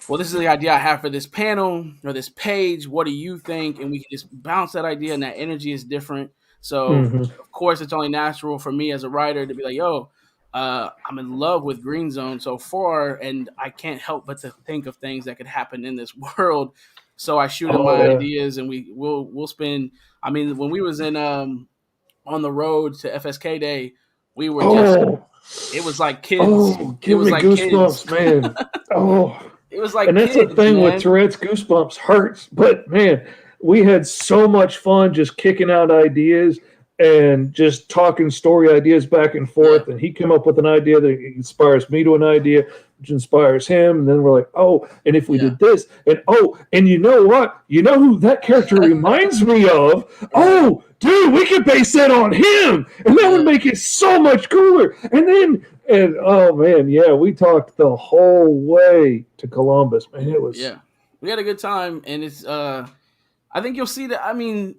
well, this is the idea I have for this panel or this page. What do you think? And we can just bounce that idea, and that energy is different. So, Hmm. of course, it's only natural for me as a writer to be like, yo, I'm in love with Green Zone so far, and I can't help but to think of things that could happen in this world. So I shoot him Oh my yeah. ideas, and we'll spend. I mean, when we was in on the road to FSK Day, we were just Oh, it was like kids. oh, It give was me like kids. goosebumps, man. Oh, It was like and that's the kids, thing with man. Tourette's, goosebumps hurts. But man, we had so much fun just kicking out ideas and just talking story ideas back and Yeah, forth. And he came up with an idea that inspires me to an idea, which inspires him. And then we're like, oh, and if we yeah, did this, and oh, and you know what? You know who that character reminds me of? yeah, Oh, dude, we could base that on him, and that would yeah, make it so much cooler. And then, and oh man, yeah, we talked the whole way to Columbus. Man, it was. yeah. We had a good time, and it's. I think you'll see that. I mean,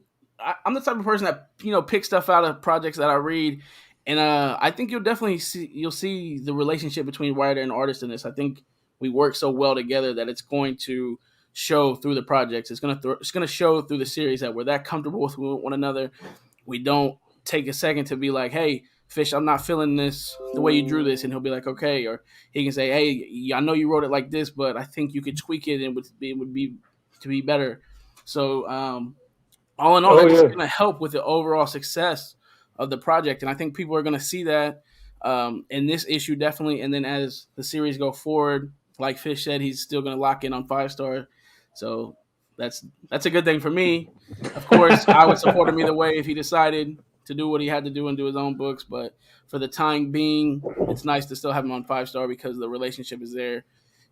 I'm the type of person that picks stuff out of projects that I read, and I think you'll see the relationship between writer and artist in this. I think we work so well together that it's going to show through the projects. It's gonna show through the series that we're that comfortable with one another. We don't take a second to be like, hey, Fish, I'm not feeling this the way you drew this, and he'll be like, okay, or he can say, hey, I know you wrote it like this, but I think you could tweak it and it would be to be better. So all in all, Oh that's just yeah. going to help with the overall success of the project, and I think people are going to see that in this issue definitely. And then as the series go forward, like Fish said, he's still going to lock in on 5-star. So that's a good thing for me. Of course, I would support him either way if he decided to do what he had to do and do his own books. But for the time being, it's nice to still have him on 5-star because the relationship is there,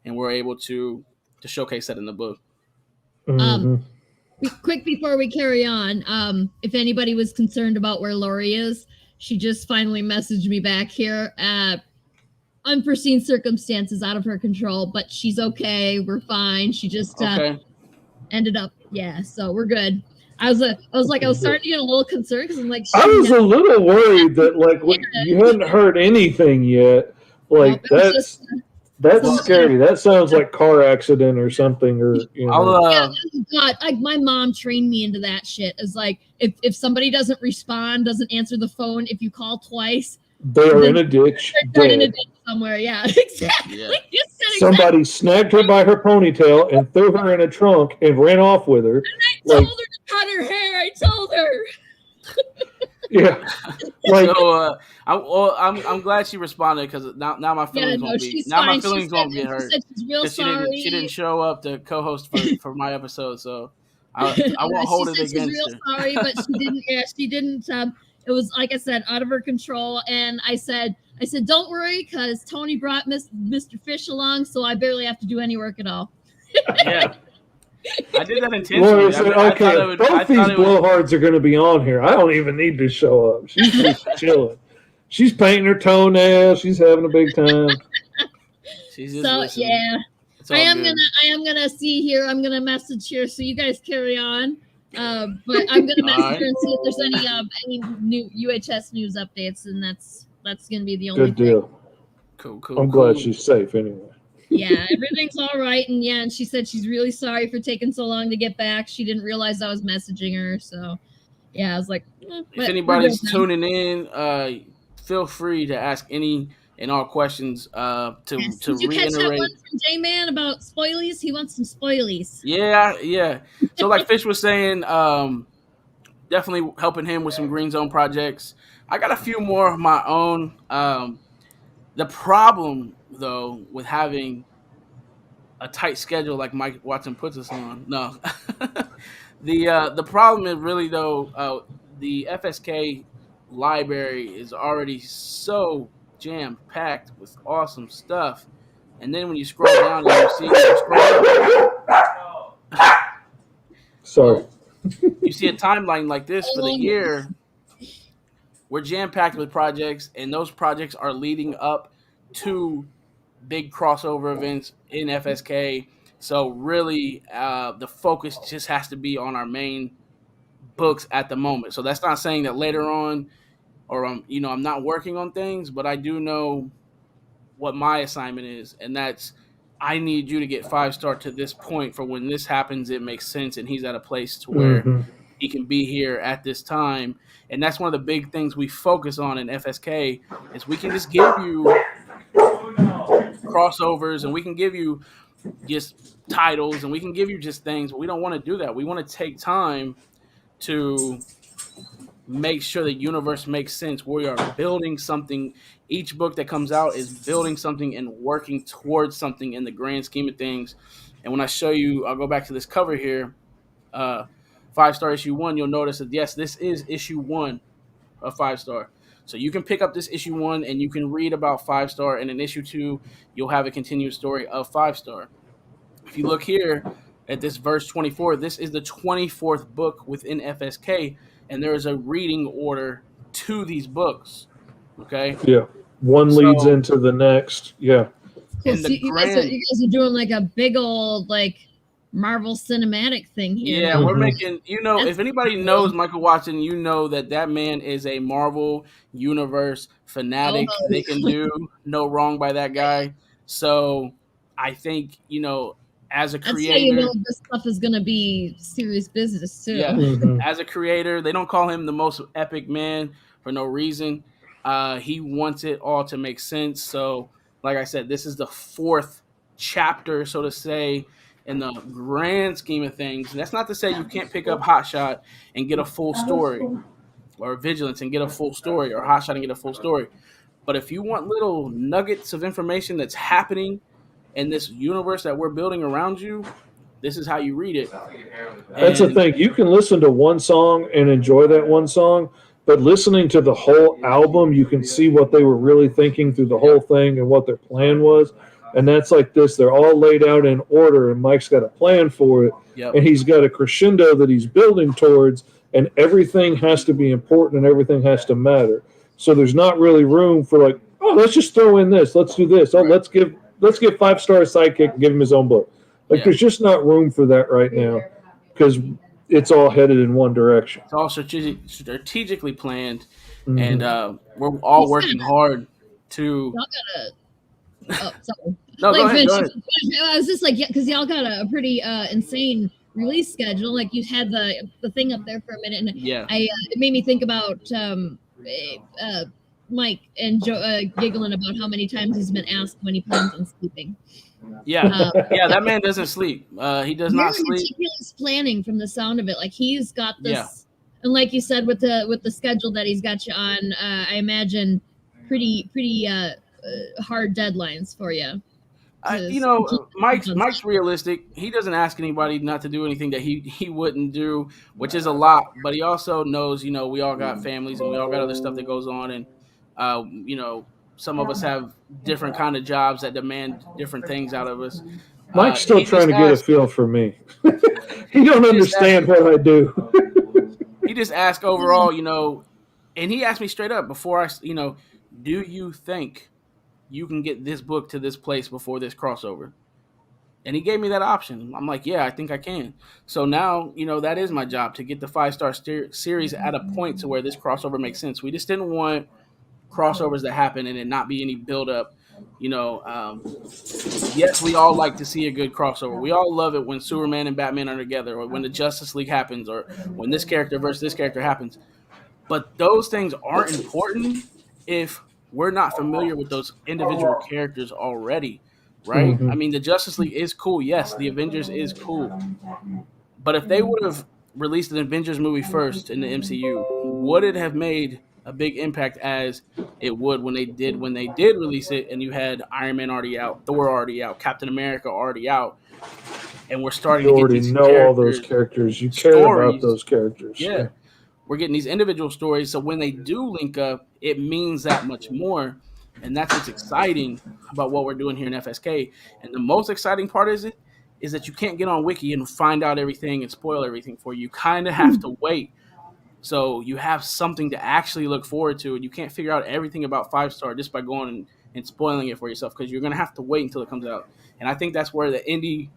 and we're able to showcase that in the book. Um, Hmm. quick before we carry on, if anybody was concerned about where Lori is, she just finally messaged me back here. Unforeseen circumstances out of her control, but she's okay. We're fine. She just Okay. ended up, yeah. So we're good. I was starting to get a little concerned because I'm like, I she was never a little worried that like you hadn't heard anything yet. nope, Like it was just that's some Well, scary. That sounds like car accident or something, or I'll God, like my mom trained me into that shit. Is like if somebody doesn't respond, doesn't answer the phone, if you call twice, they are then in a ditch, they're in a dead. ditch somewhere. Yeah, exactly. yeah. You said exactly. Somebody snagged her by her ponytail and threw her in a trunk and ran off with her. I told Like, her to cut her hair. I told her. yeah, like So I'm glad she responded because now my Yeah, feelings no, won't be she's now my fine. feelings won't get hurt She's real because sorry. she didn't show up to co-host for my episode, so I won't She hold it said she's against real her. sorry, but she didn't. Yeah, she didn't. It was like I said, out of her control. And I said, don't worry, because Tony brought Mr. Fish along, so I barely have to do any work at all. Yeah, I did that Laura intentionally. said, I okay, thought it if would. both these blowhards are going to be on here, I don't even need to show up. She's just chilling. She's painting her toenails. She's having a big time. She's just So listening. yeah, It's all good. I am gonna see here. I'm gonna message here, so you guys carry on. But I'm gonna message her and see if there's any new UHS news updates, and that's gonna be the only Good deal. thing. Cool. I'm glad she's safe anyway. Yeah, everything's all right, and she said she's really sorry for taking so long to get back. She didn't realize I was messaging her, so yeah, I was like, if anybody's tuning in, feel free to ask any and all questions. To Did you catch that one from J-Man about spoilies? He wants some spoilies. Yeah. So like Fish was saying, definitely helping him with some green zone projects. I got a few more of my own. The problem though with having a tight schedule like Mike Watson puts us on, no. The problem is really though, the FSK library is already so jam packed with awesome stuff, and then when you scroll down and Sorry. you see a timeline like this for the year. We're jam packed with projects, and those projects are leading up to big crossover events in FSK. So really, the focus just has to be on our main books at the moment. So that's not saying that later on, or I'm not working on things, but I do know what my assignment is, and that's I need you to get 5-star to this point for when this happens. It makes sense, and he's at a place to where he can be here at this time. And that's one of the big things we focus on in FSK is we can just give you crossovers and we can give you just titles and we can give you just things, but we don't want to do that. We want to take time to make sure the universe makes sense. We are building something. Each book that comes out is building something and working towards something in the grand scheme of things. And when I show you, I'll go back to this cover here, 5-star issue 1, you'll notice that, yes, this is issue 1 of 5-star. So you can pick up this issue 1 and you can read about 5-star, and in issue 2, you'll have a continuous story of 5-star. If you look here at this verse 24, this is the 24th book within FSK, and there is a reading order to these books. Okay? Yeah. One leads into the next. Yeah. Cool. So you guys are doing like a big old Marvel cinematic thing here. Yeah, we're making, if anybody knows Michael Watson, you know that man is a Marvel Universe fanatic. They can do no wrong by that guy. So I think, as a creator, that's how you know this stuff is going to be serious business too. Yeah, as a creator, they don't call him the most epic man for no reason. He wants it all to make sense. So, like I said, this is the 4th chapter, so to say, in the grand scheme of things. That's not to say you can't pick up Hotshot and get a full story, or Vigilance and get a full story, or Hotshot and get a full story. But if you want little nuggets of information that's happening in this universe that we're building around you, this is how you read it. That's the thing. You can listen to one song and enjoy that one song, but listening to the whole album, you can see what they were really thinking through the whole thing and what their plan was. And that's like this. They're all laid out in order, and Mike's got a plan for it. Yep. And he's got a crescendo that he's building towards, and everything has to be important and everything has to matter. So there's not really room for let's just throw in this. Let's do this. Oh, let's give 5-star sidekick and give him his own book. There's just not room for that right now because it's all headed in one direction. It's all strategically planned, and we're all working hard to. Sorry. No, go ahead. I was just because y'all got a pretty insane release schedule. Like you had the thing up there for a minute, and it made me think about Mike and Joe giggling about how many times he's been asked when he plans on sleeping. Yeah, that man doesn't sleep. He does not sleep. Meticulous planning from the sound of it. Like he's got this, and like you said, with the schedule that he's got you on, I imagine pretty hard deadlines for you. Mike's realistic. He doesn't ask anybody not to do anything that he wouldn't do, which is a lot. But he also knows, we all got families and we all got other stuff that goes on, and some of us have different kind of jobs that demand different things out of us. Mike's still he trying just to get a asked. feel for me. He don't He just understand what I do. He just asked overall, and he asked me straight up before do you think you can get this book to this place before this crossover? And he gave me that option. I'm like, yeah, I think I can. So now, that is my job to get the 5-star series at a point to where this crossover makes sense. We just didn't want crossovers that happen and it not be any build up. Yes, we all like to see a good crossover. We all love it when Superman and Batman are together, or when the Justice League happens, or when this character versus this character happens. But those things aren't important if we're not familiar with those individual characters already, right? I Mhm. mean, the Justice League is cool. Yes, the Avengers is cool. But if they would have released an Avengers movie first in the MCU, would it have made a big impact as it would when they did release it and you had Iron Man already out, Thor already out, Captain America already out, and we're starting You to get already these know all those characters characters. You care about stories. those characters. Yeah. Yeah. We're getting these individual stories, so when they do link up, it means that much more. And that's what's exciting about what we're doing here in FSK. And the most exciting part is that you can't get on Wiki and find out everything and spoil everything for you. You kind of have to wait. So you have something to actually look forward to, and you can't figure out everything about 5-star just by going and spoiling it for yourself, because you're going to have to wait until it comes out. And I think that's where the indie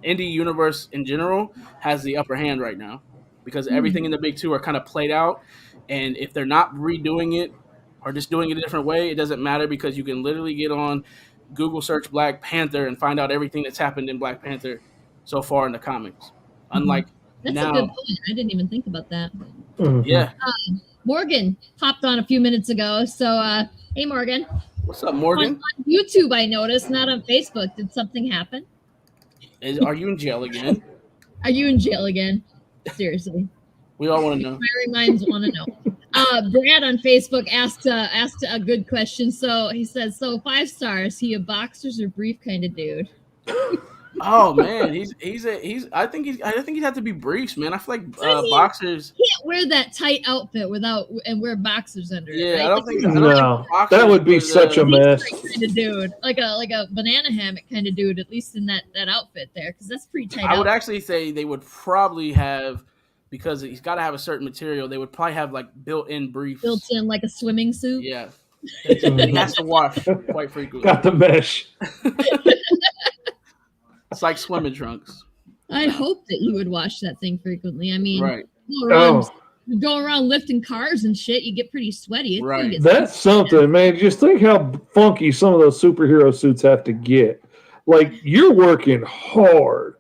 universe in general has the upper hand right now, because everything in the big two are kind of played out, and if they're not redoing it or just doing it a different way, it doesn't matter, because you can literally get on Google search Black Panther and find out everything that's happened in Black Panther so far in the comics. Unlike That's a good now, point. I didn't even think about that. Mhm. yeah. Morgan popped on a few minutes ago. So, hey, Morgan. What's up, On Morgan? YouTube, I noticed, not on Facebook. Did something happen? Are you in jail again? Are you in jail again? Seriously. We all want to know. Inquiring minds want to know. Brad on Facebook asked a good question. So he says, "So 5 stars. He a boxers or brief kind of dude?" Oh man, I think he'd have to be briefs, man. I feel like boxers. Can't wear that tight outfit and wear boxers under it. Yeah, Right? I don't think No, boxers that would be such a mess. Kind of dude, like a banana hammock kind of dude, at least in that outfit there, because that's pretty tight. I would actually say they would probably have, because he's got to have a certain material. They would probably have like built-in briefs, built in like a swimming suit. Yeah, he has to wash quite frequently. Got the mesh. It's like swimming trunks. I hope that you would wash that thing frequently. I mean, Right. Go around lifting cars and shit, you get pretty sweaty. It's Right. That's something, man. Just think how funky some of those superhero suits have to get. Like, you're working hard.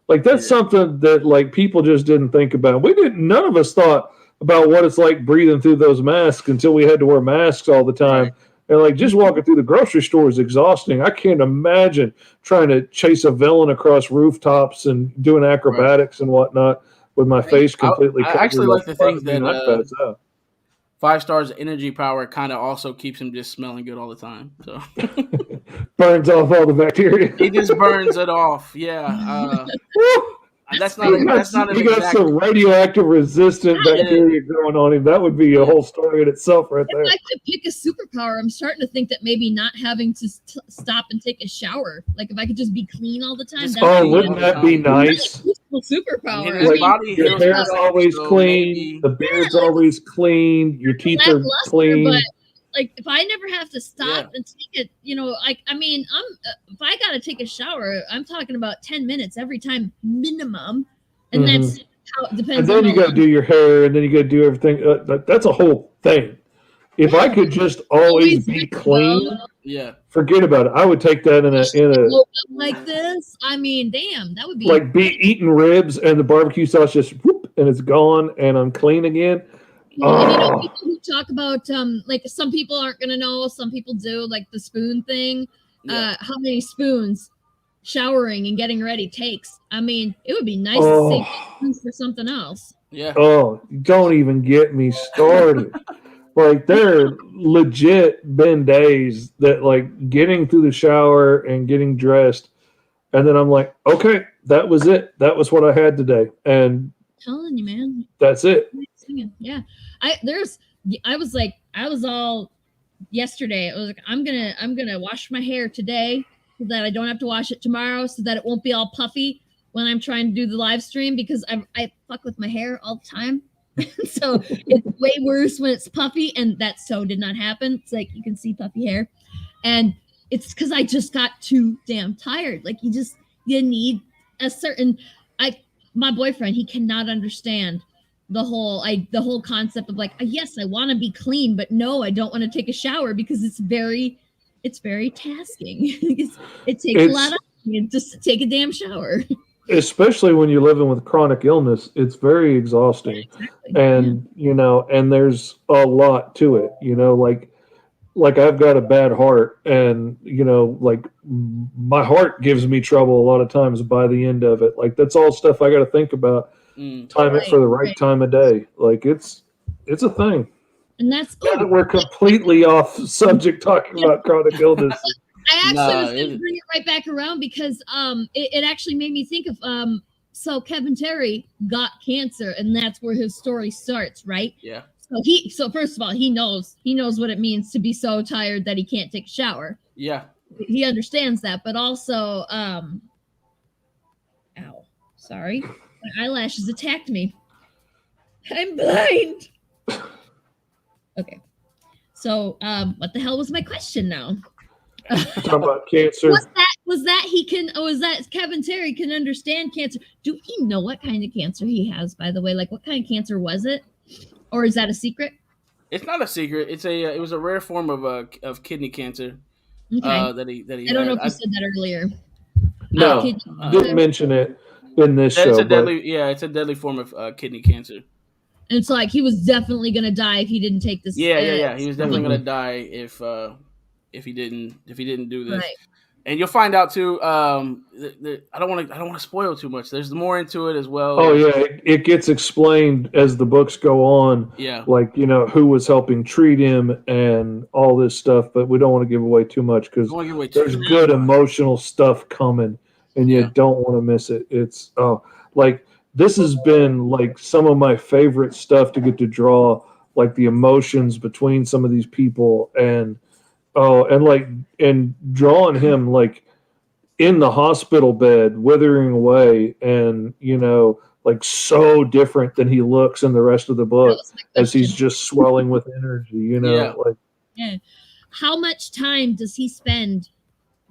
Like, that's something that, like, people just didn't think about. None of us thought about what it's like breathing through those masks until we had to wear masks all the time. Right. And, like, just walking through the grocery store is exhausting. I can't imagine trying to chase a villain across rooftops and doing acrobatics and whatnot with my face completely covered. I actually like to think that pass out. 5 stars energy power kind of also keeps him just smelling good all the time. So burns off all the bacteria. He just burns it off. Yeah. That's not an You got exact. some radioactive resistant bacteria growing on him. That would be a whole story in itself right there. If I could pick a superpower, I'm starting to think that maybe not having to stop and take a shower. Like if I could just be clean all the time. Oh, wouldn't that be nice? Superpower. His body your hair's always clean. The beard's always clean. Your teeth are clean. But like if I never have to stop and take it, like I mean, if I got to take a shower, I'm talking about 10 minutes every time minimum, and that's how it depends. And then you got to do your hair, and then you got to do everything. That's a whole thing. If I could just always be clean, forget about it. I would take that in a like this. I mean, damn, that would be like be eating ribs and the barbecue sauce just whoop and it's gone and I'm clean again. And people who talk about like some people aren't gonna know, some people do, like the spoon thing. How many spoons showering and getting ready takes? I mean, it would be nice to save spoons for something else. Yeah. Oh, don't even get me started. Like there legit been days that like getting through the shower and getting dressed, and then I'm like, okay, that was it. That was what I had today, and I'm telling you, man, that's it. Yeah, I was all yesterday. I was like, I'm gonna wash my hair today, so that I don't have to wash it tomorrow, so that it won't be all puffy when I'm trying to do the live stream, because I fuck with my hair all the time. So it's way worse when it's puffy, and that so did not happen. It's like you can see puffy hair, and it's because I just got too damn tired. Like you need a certain. My boyfriend, he cannot understand the whole concept of like, yes, I want to be clean, but no, I don't want to take a shower because it's very tasking. It takes a lot of time just to take a damn shower. Especially when you're living with chronic illness, it's very exhausting. Exactly. And and there's a lot to it, like I've got a bad heart, and like my heart gives me trouble a lot of times by the end of it. Like that's all stuff I got to think about. Time it for the right time of day. Like it's a thing. And that's now that we're completely off subject talking about chronic illness. I actually was going to bring it right back around because it actually made me think of so Kevin Terry got cancer, and that's where his story starts, right? Yeah. So first of all, he knows what it means to be so tired that he can't take a shower. Yeah. He understands that, but also sorry. My eyelashes attacked me. I'm blind. Okay. So what the hell was my question now? Talking about cancer. Was that Kevin Terry can understand cancer? Do we know what kind of cancer he has, by the way? Like what kind of cancer was it? Or is that a secret? It's not a secret. It was a rare form of kidney cancer. Okay. That he I don't know if you said that earlier. No, didn't mention it in this show. It's a deadly form of kidney cancer. And it's like he was definitely gonna die if he didn't take this. Yeah. He was definitely gonna die if he didn't do this. Right. And you'll find out too. I don't want to spoil too much. There's more into it as well. Oh yeah, it gets explained as the books go on. Yeah, like who was helping treat him and all this stuff. But we don't want to give away too much because there's good emotional stuff coming, and you don't want to miss it. It's like this has been like some of my favorite stuff to get to draw, like the emotions between some of these people and drawing him like in the hospital bed withering away and like so different than he looks in the rest of the book as he's just swelling with energy How much time does he spend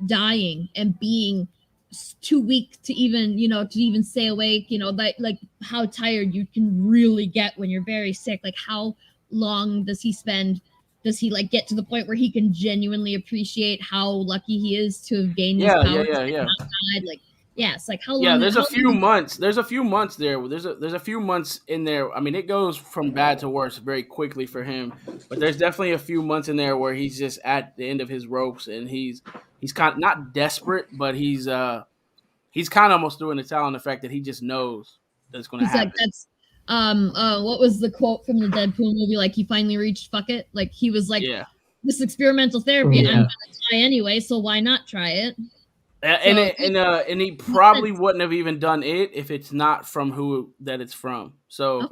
dying and being too weak to even stay awake, like how tired you can really get when you're very sick? Like how long does he spend? Does he like get to the point where he can genuinely appreciate how lucky he is to have gained his powers? It's like how long? Yeah, there's a few months. There's a few months there. There's a few months in there. I mean, it goes from bad to worse very quickly for him. But there's definitely a few months in there where he's just at the end of his ropes, and he's kind of not desperate, but he's kind of almost throwing the towel in the fact that he just knows that it's going to happen. Like, that's what was the quote from the Deadpool movie? Like he finally reached fuck it. Like he was like, this experimental therapy, I'm gonna try anyway, so why not try it? And he probably wouldn't have even done it if it's not from who that it's from. So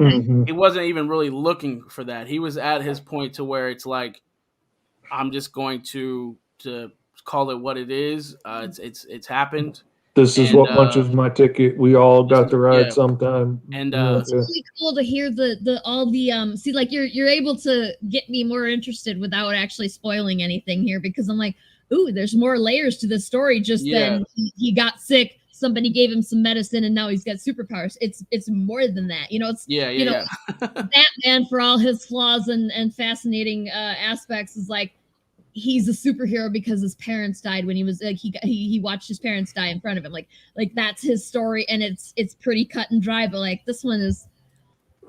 he wasn't even really looking for that. He was at his point to where it's like, I'm just going to call it what it is. It's happened. This is what punches my ticket. We all got to ride sometime. And it's really cool to hear all the see, like you're able to get me more interested without actually spoiling anything here, because I'm like, ooh, there's more layers to this story just than he got sick, somebody gave him some medicine, and now he's got superpowers. It's more than that. Batman, for all his flaws and fascinating aspects, is like he's a superhero because his parents died when he was like he watched his parents die in front of him. Like that's his story, and it's pretty cut and dry. But like this one is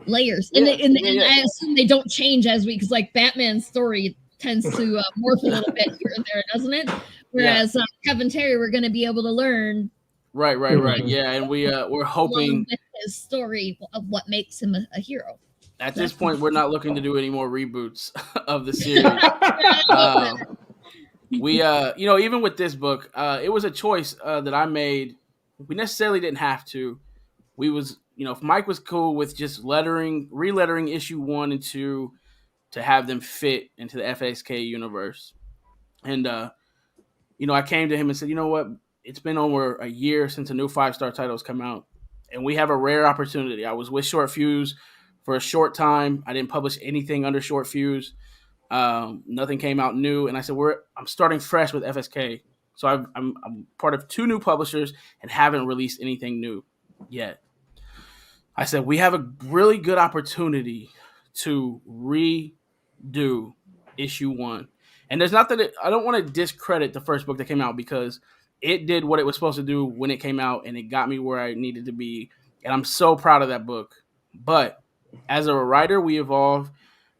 layers, and I assume they don't change because like Batman's story tends to morph a little bit here and there, doesn't it? Whereas Kevin Terry, we're going to be able to learn. Right. Yeah, and we're hoping his story of what makes him a hero. At this point, we're not looking to do any more reboots of the series. Even with this book, it was a choice that I made. We necessarily didn't have to. If Mike was cool with just relettering issue 1 and 2 to have them fit into the FSK universe. And, I came to him and said, you know what? It's been over a year since a new 5-star title has come out, and we have a rare opportunity. I was with Short Fuse for a short time. I didn't publish anything under Short Fuse. Nothing came out new, and I said, I'm starting fresh with FSK. So I'm part of 2 new publishers and haven't released anything new yet. I said, we have a really good opportunity to redo issue 1. And there's not that I don't want to discredit the first book that came out, because it did what it was supposed to do when it came out, and it got me where I needed to be. And I'm so proud of that book. But as a writer, we evolve.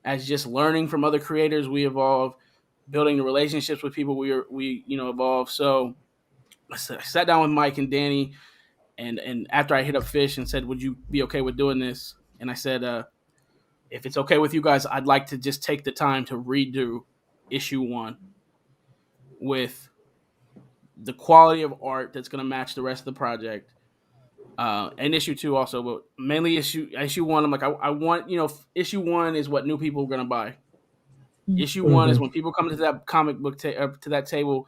As just learning from other creators, we evolve. Building the relationships with people, we evolve. So I sat down with Mike and Danny, and after I hit up Fish and said, would you be okay with doing this? And I said, if it's okay with you guys, I'd like to just take the time to redo issue 1 with the quality of art that's going to match the rest of the project. And issue 2 also, but mainly issue 1. I'm like, I want, issue 1 is what new people are going to buy. Issue 1 is when people come to that comic book to that table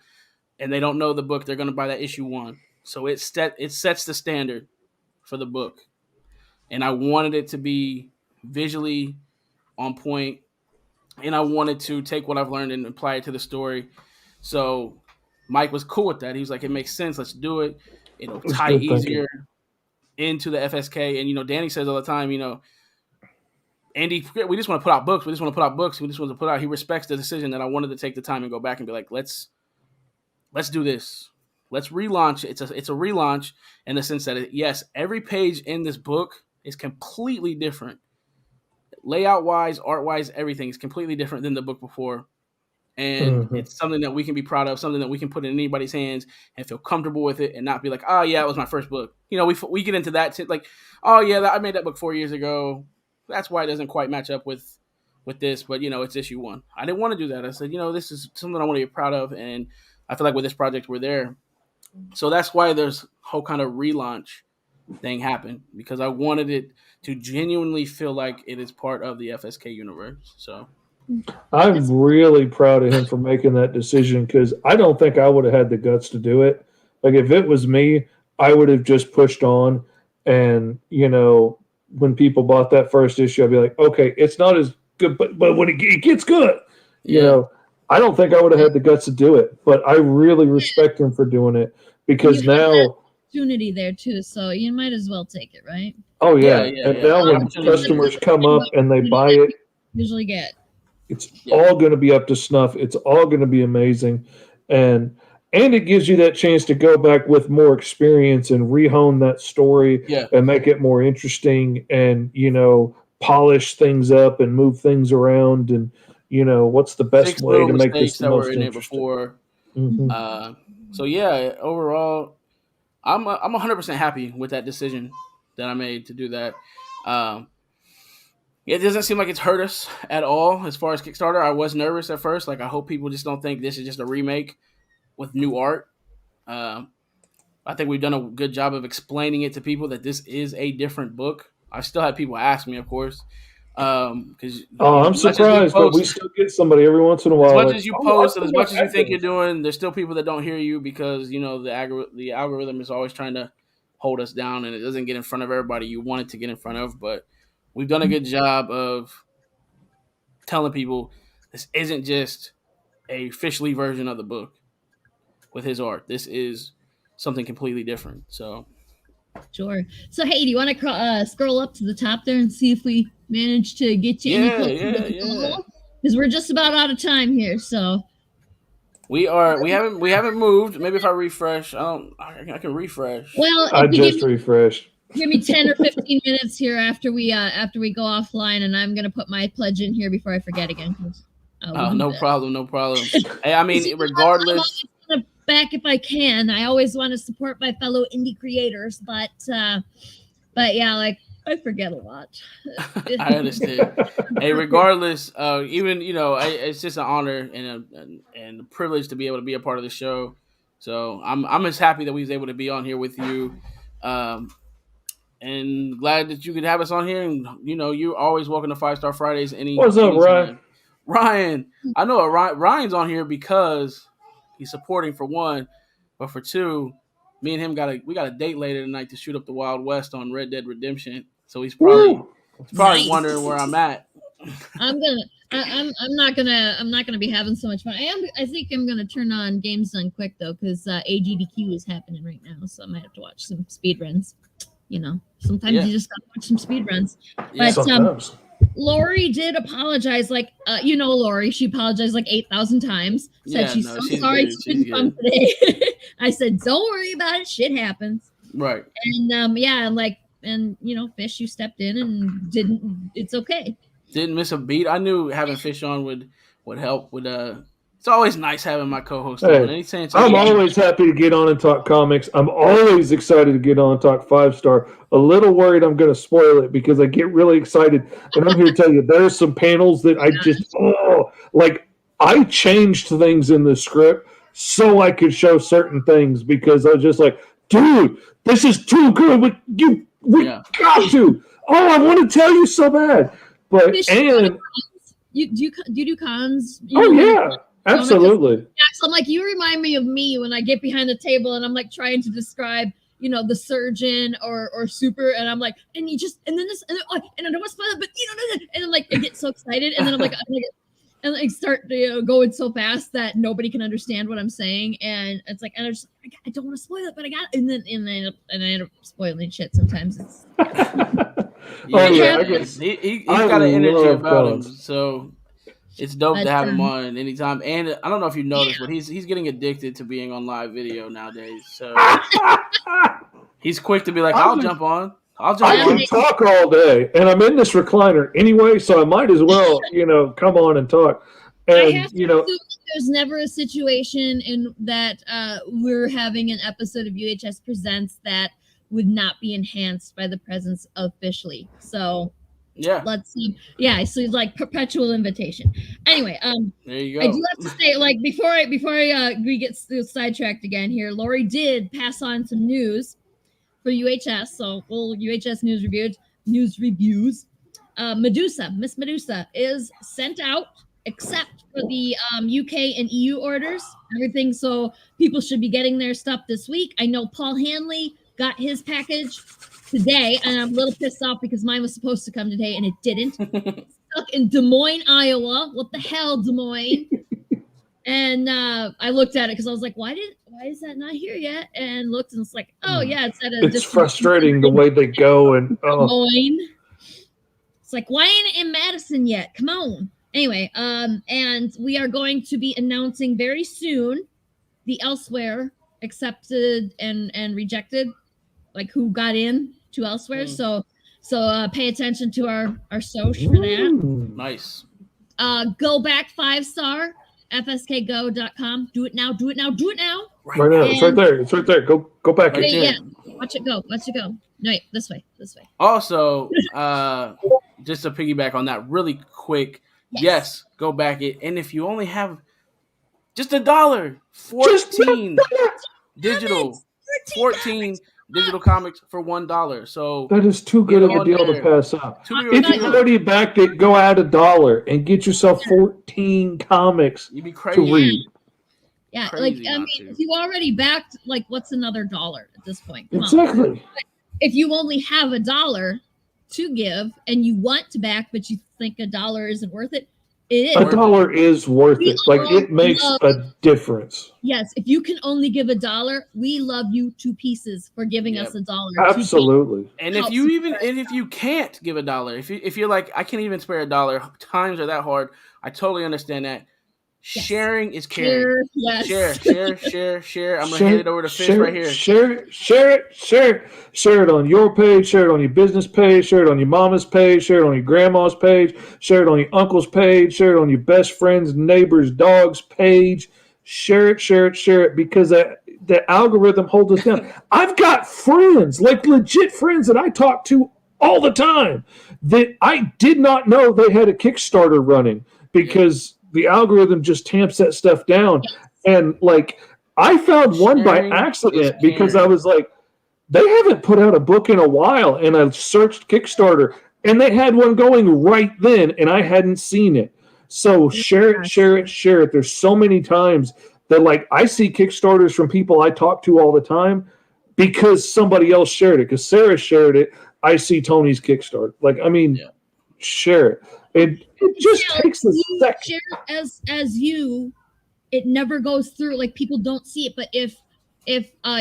and they don't know the book, they're going to buy that issue 1. So it sets the standard for the book. And I wanted it to be visually on point, and I wanted to take what I've learned and apply it to the story. So Mike was cool with that. He was like, it makes sense. Let's do it. It'll tie easier into the FSK. And, Danny says all the time, Andy, we just want to put out books. We just want to put out. He respects the decision that I wanted to take the time and go back and be like, let's do this. Let's relaunch. It's a relaunch in the sense that, yes, every page in this book is completely different. Layout-wise, art-wise, everything is completely different than the book before. And it's something that we can be proud of, something that we can put in anybody's hands and feel comfortable with it and not be like, oh, yeah, it was my first book. We get into that, like, oh, yeah, I made that book 4 years ago. That's why it doesn't quite match up with this, but, it's issue 1. I didn't want to do that. I said, this is something I want to be proud of, and I feel like with this project, we're there. So that's why there's whole kind of relaunch thing happened, because I wanted it to genuinely feel like it is part of the FSK universe. So I'm really proud of him for making that decision, because I don't think I would have had the guts to do it. Like, if it was me, I would have just pushed on, and when people bought that first issue, I'd be like, okay, it's not as good, but when it gets good, I don't think I would have had the guts to do it, but I really respect him for doing it, because now opportunity there too, so you might as well take it, right? Oh yeah, and now when customers come up and they buy it, usually get it's all going to be up to snuff. It's all going to be amazing, and it gives you that chance to go back with more experience and rehone that story and make it more interesting, and polish things up and move things around, and what's the best way to make this the most interesting. So yeah, overall, I'm 100% happy with that decision that I made to do that. It doesn't seem like it's hurt us at all as far as Kickstarter. I was nervous at first. Like, I hope people just don't think this is just a remake with new art. I think we've done a good job of explaining it to people that this is a different book. I still have people ask me, of course. I'm surprised, but we still get somebody every once in a while. As much as you post and as much as you think you're doing, there's still people that don't hear you, because the algorithm is always trying to hold us down, and it doesn't get in front of everybody you want it to get in front of. But we've done a good job of telling people this isn't just a Fish Lee version of the book with his art. This is something completely different. So sure. So hey, do you want to scroll up to the top there and see if we manage to get you Yeah. Because we're just about out of time here. So we haven't moved. Maybe if I refresh, I can refresh. Well, I just refreshed. Give me 10 or 15 minutes here after we go offline, and I'm gonna put my pledge in here before I forget again. No problem. Hey, I mean, regardless. Back if I can. I always want to support my fellow indie creators, but yeah, like, I forget a lot. I understand. Hey, regardless, even it's just an honor and a privilege to be able to be a part of the show. So I'm just happy that we was able to be on here with you, and glad that you could have us on here. And you're always welcome to 5 Star Fridays. What's up, Ryan? Ryan, I know Ryan's on here because he's supporting for one, but for two, me and him got a date later tonight to shoot up the Wild West on Red Dead Redemption. So he's probably Nice. wondering where I'm at. I'm not gonna be having so much fun. I think I'm gonna turn on Games Done Quick though, because AGDQ is happening right now, so I might have to watch some speed runs. You know, sometimes you just gotta watch some speed runs. Yeah, but Lori did apologize, Lori. She apologized like 8,000 times. Said she's sorry she couldn't come today. I said, don't worry about it. Shit happens. Right. And Fish, you stepped in and didn't. It's okay. Didn't miss a beat. I knew having Fish on would help with It's always nice having my co-host on. I'm always happy to get on and talk comics. I'm always excited to get on and talk 5-star. A little worried I'm going to spoil it because I get really excited. And I'm here to tell you, there's some panels that I just, I changed things in the script so I could show certain things because I was just like, dude, this is too good. We got to. Oh, I want to tell you so bad. But, Fish, and... You do cons? Yeah. Absolutely. Yeah, so I'm like, you remind me of me when I get behind the table and I'm like trying to describe, the surgeon or super, and I'm like, and you just, and then this, and I don't want to spoil it, but and I'm like, I get so excited, and then I'm like, and start going so fast that nobody can understand what I'm saying, and it's like, and I don't want to spoil it, but I got it, and I end up spoiling shit sometimes. It's, I guess he's got an energy about him, so. It's dope to have him on anytime. And I don't know if you noticed, but he's getting addicted to being on live video nowadays. So he's quick to be like, I'll jump on. I can talk all day. And I'm in this recliner anyway, so I might as well, come on and talk. And, I have to assume there's never a situation in that we're having an episode of UHS Presents that would not be enhanced by the presence of Fishley. So... Yeah. Let's see. Yeah, so it's like perpetual invitation. Anyway, there you go. I do have to say, before we get sidetracked again here, Lori did pass on some news for UHS. So UHS news reviews. Miss Medusa is sent out, except for the UK and EU orders. Everything. So people should be getting their stuff this week. I know Paul Hanley got his package today, and I'm a little pissed off because mine was supposed to come today and it didn't. Stuck in Des Moines, Iowa. What the hell, Des Moines? And I looked at it because I was like, why is that not here yet? And looked, and it's like, oh yeah, it's at a. It's frustrating the way they go and Des Moines. It's like, why ain't it in Madison yet? Come on. Anyway, and we are going to be announcing very soon the elsewhere accepted and rejected, like who got in to elsewhere. So pay attention to our social for that. Nice. Go back 5-star fskgo.com. Do it now. Right now. It's right there. Go back. Yeah. Watch it go. No, wait, this way. Also, just to piggyback on that really quick, yes, go back it. And if you only have just $1, 14 digital, 14 digital comics for $1. So that is too good of a deal to pass up. If you already backed it, go add $1 and get yourself 14 comics You'd be crazy to read. Yeah, if you already backed, what's another $1 at this point? Exactly. If you only have $1 to give and you want to back, but you think $1 isn't worth it, it is. $1 is worth it. It makes a difference. Yes, if you can only give $1, we love you to pieces for giving us $1. Absolutely. And if you can't give $1, if you're like, I can't even spare $1, times are that hard, I totally understand that. Yes. Sharing is caring. Share. I'm gonna hand it over to Fish right here. Share it on your page. Share it on your business page. Share it on your mama's page. Share it on your grandma's page. Share it on your uncle's page. Share it on your best friend's neighbor's dog's page. Share it because the algorithm holds us down. I've got friends, legit friends that I talk to all the time that I did not know they had a Kickstarter running because the algorithm just tamps that stuff down. And I found one by accident because I was like, they haven't put out a book in a while. And I searched Kickstarter and they had one going right then and I hadn't seen it. So share it. There's so many times that like I see Kickstarters from people I talk to all the time because somebody else shared it. Because Sarah shared it, I see Tony's Kickstarter. Like, I mean, share it. It just takes a second. Share it as you, it never goes through. Like people don't see it, but if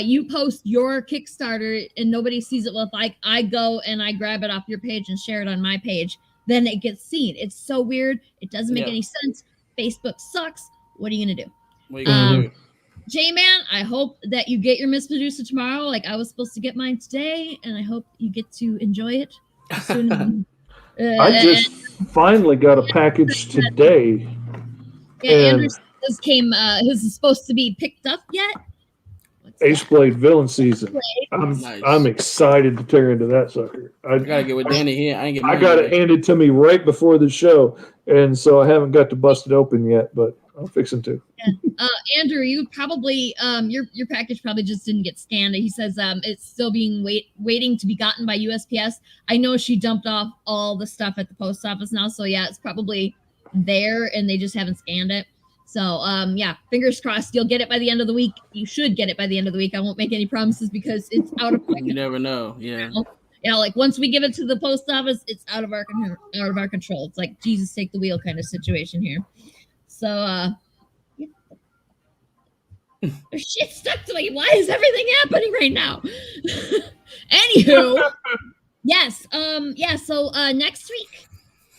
you post your Kickstarter and nobody sees it, well, if I go and I grab it off your page and share it on my page, then it gets seen. It's so weird. It doesn't make any sense. Facebook sucks. What are you gonna do? What are you gonna do? J-Man, I hope that you get your Miss Medusa tomorrow. Like I was supposed to get mine today, and I hope you get to enjoy it as soon as I just finally got a package today. Yeah, Anderson came. His is supposed to be picked up yet. Ace Blade Villain Season. I'm excited to tear into that sucker. I gotta get with Danny here. I got it handed to me right before the show, and so I haven't got to bust it open yet, but I'm fixing to. Yeah. Andrew, you probably your package probably just didn't get scanned. He says it's still being waiting to be gotten by USPS. I know she dumped off all the stuff at the post office now, so yeah, it's probably there and they just haven't scanned it. So yeah, fingers crossed you'll get it by the end of the week. You should get it by the end of the week. I won't make any promises because it's out of my You never know. Yeah. Yeah, like once we give it to the post office, it's out of our control. It's like Jesus take the wheel kind of situation here. So yeah. There's shit stuck to me. Why is everything happening right now? Anywho, yes. Yeah, so next week.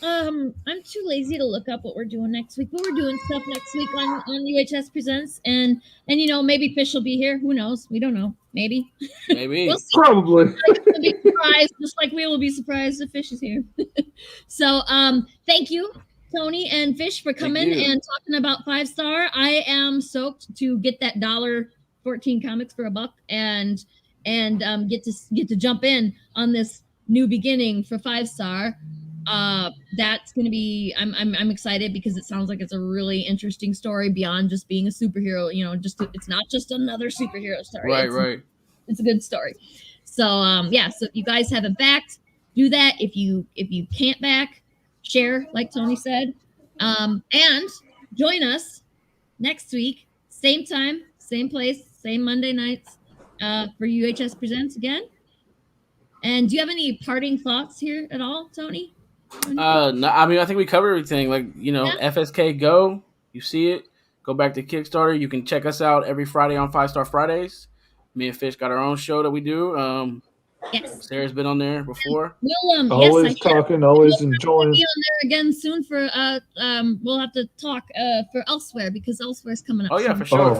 I'm too lazy to look up what we're doing next week, but we're doing stuff next week on UHS Presents, and you know, maybe Fish will be here. Who knows? We don't know. Maybe. We'll see. Probably. We'll be surprised, just like we will be surprised if Fish is here. So, thank you, Tony and Fish, for coming and talking about 5-star. I am stoked to get that $14 comics for $1 and get to jump in on this new beginning for 5-star. That's gonna be I'm excited because it sounds like it's a really interesting story beyond just being a superhero. You know, it's not just another superhero story. Right. It's a good story. So yeah, so if you guys haven't backed, do that. If you can't back, share like Tony said, and join us next week, same time, same place, same Monday nights, for UHS Presents again. And do you have any parting thoughts here at all, Tony? No, I mean, I think we covered everything. Like, you know, FSK Go, you see it. Go back to Kickstarter. You can check us out every Friday on 5-Star Fridays. Me and Fish got our own show that we do. Yes. Sarah's been on there before. We'll, always talking, always enjoying. Be on there again soon for we'll have to talk for Elsewhere because Elsewhere's coming up. Oh yeah, soon. for sure,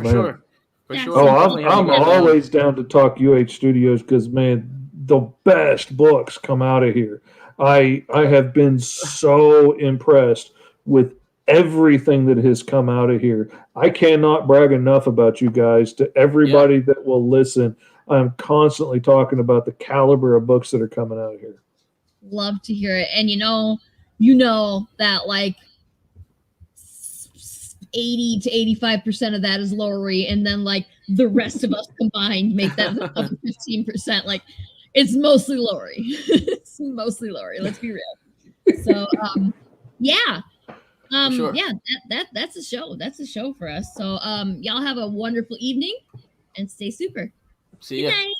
for sure. Oh, I'm always down to talk UH Studios because man, the best books come out of here. I have been so impressed with everything that has come out of here. I cannot brag enough about you guys to everybody that will listen. I'm constantly talking about the caliber of books that are coming out of here. Love to hear it. And you know that like 80 to 85% of that is Lowry, and then like the rest of us combined make that 15%. Like it's mostly Lowry. It's mostly Lowry. Let's be real. So yeah. Sure. Yeah, that's a show. That's a show for us. So y'all have a wonderful evening and stay super. See ya. Good night.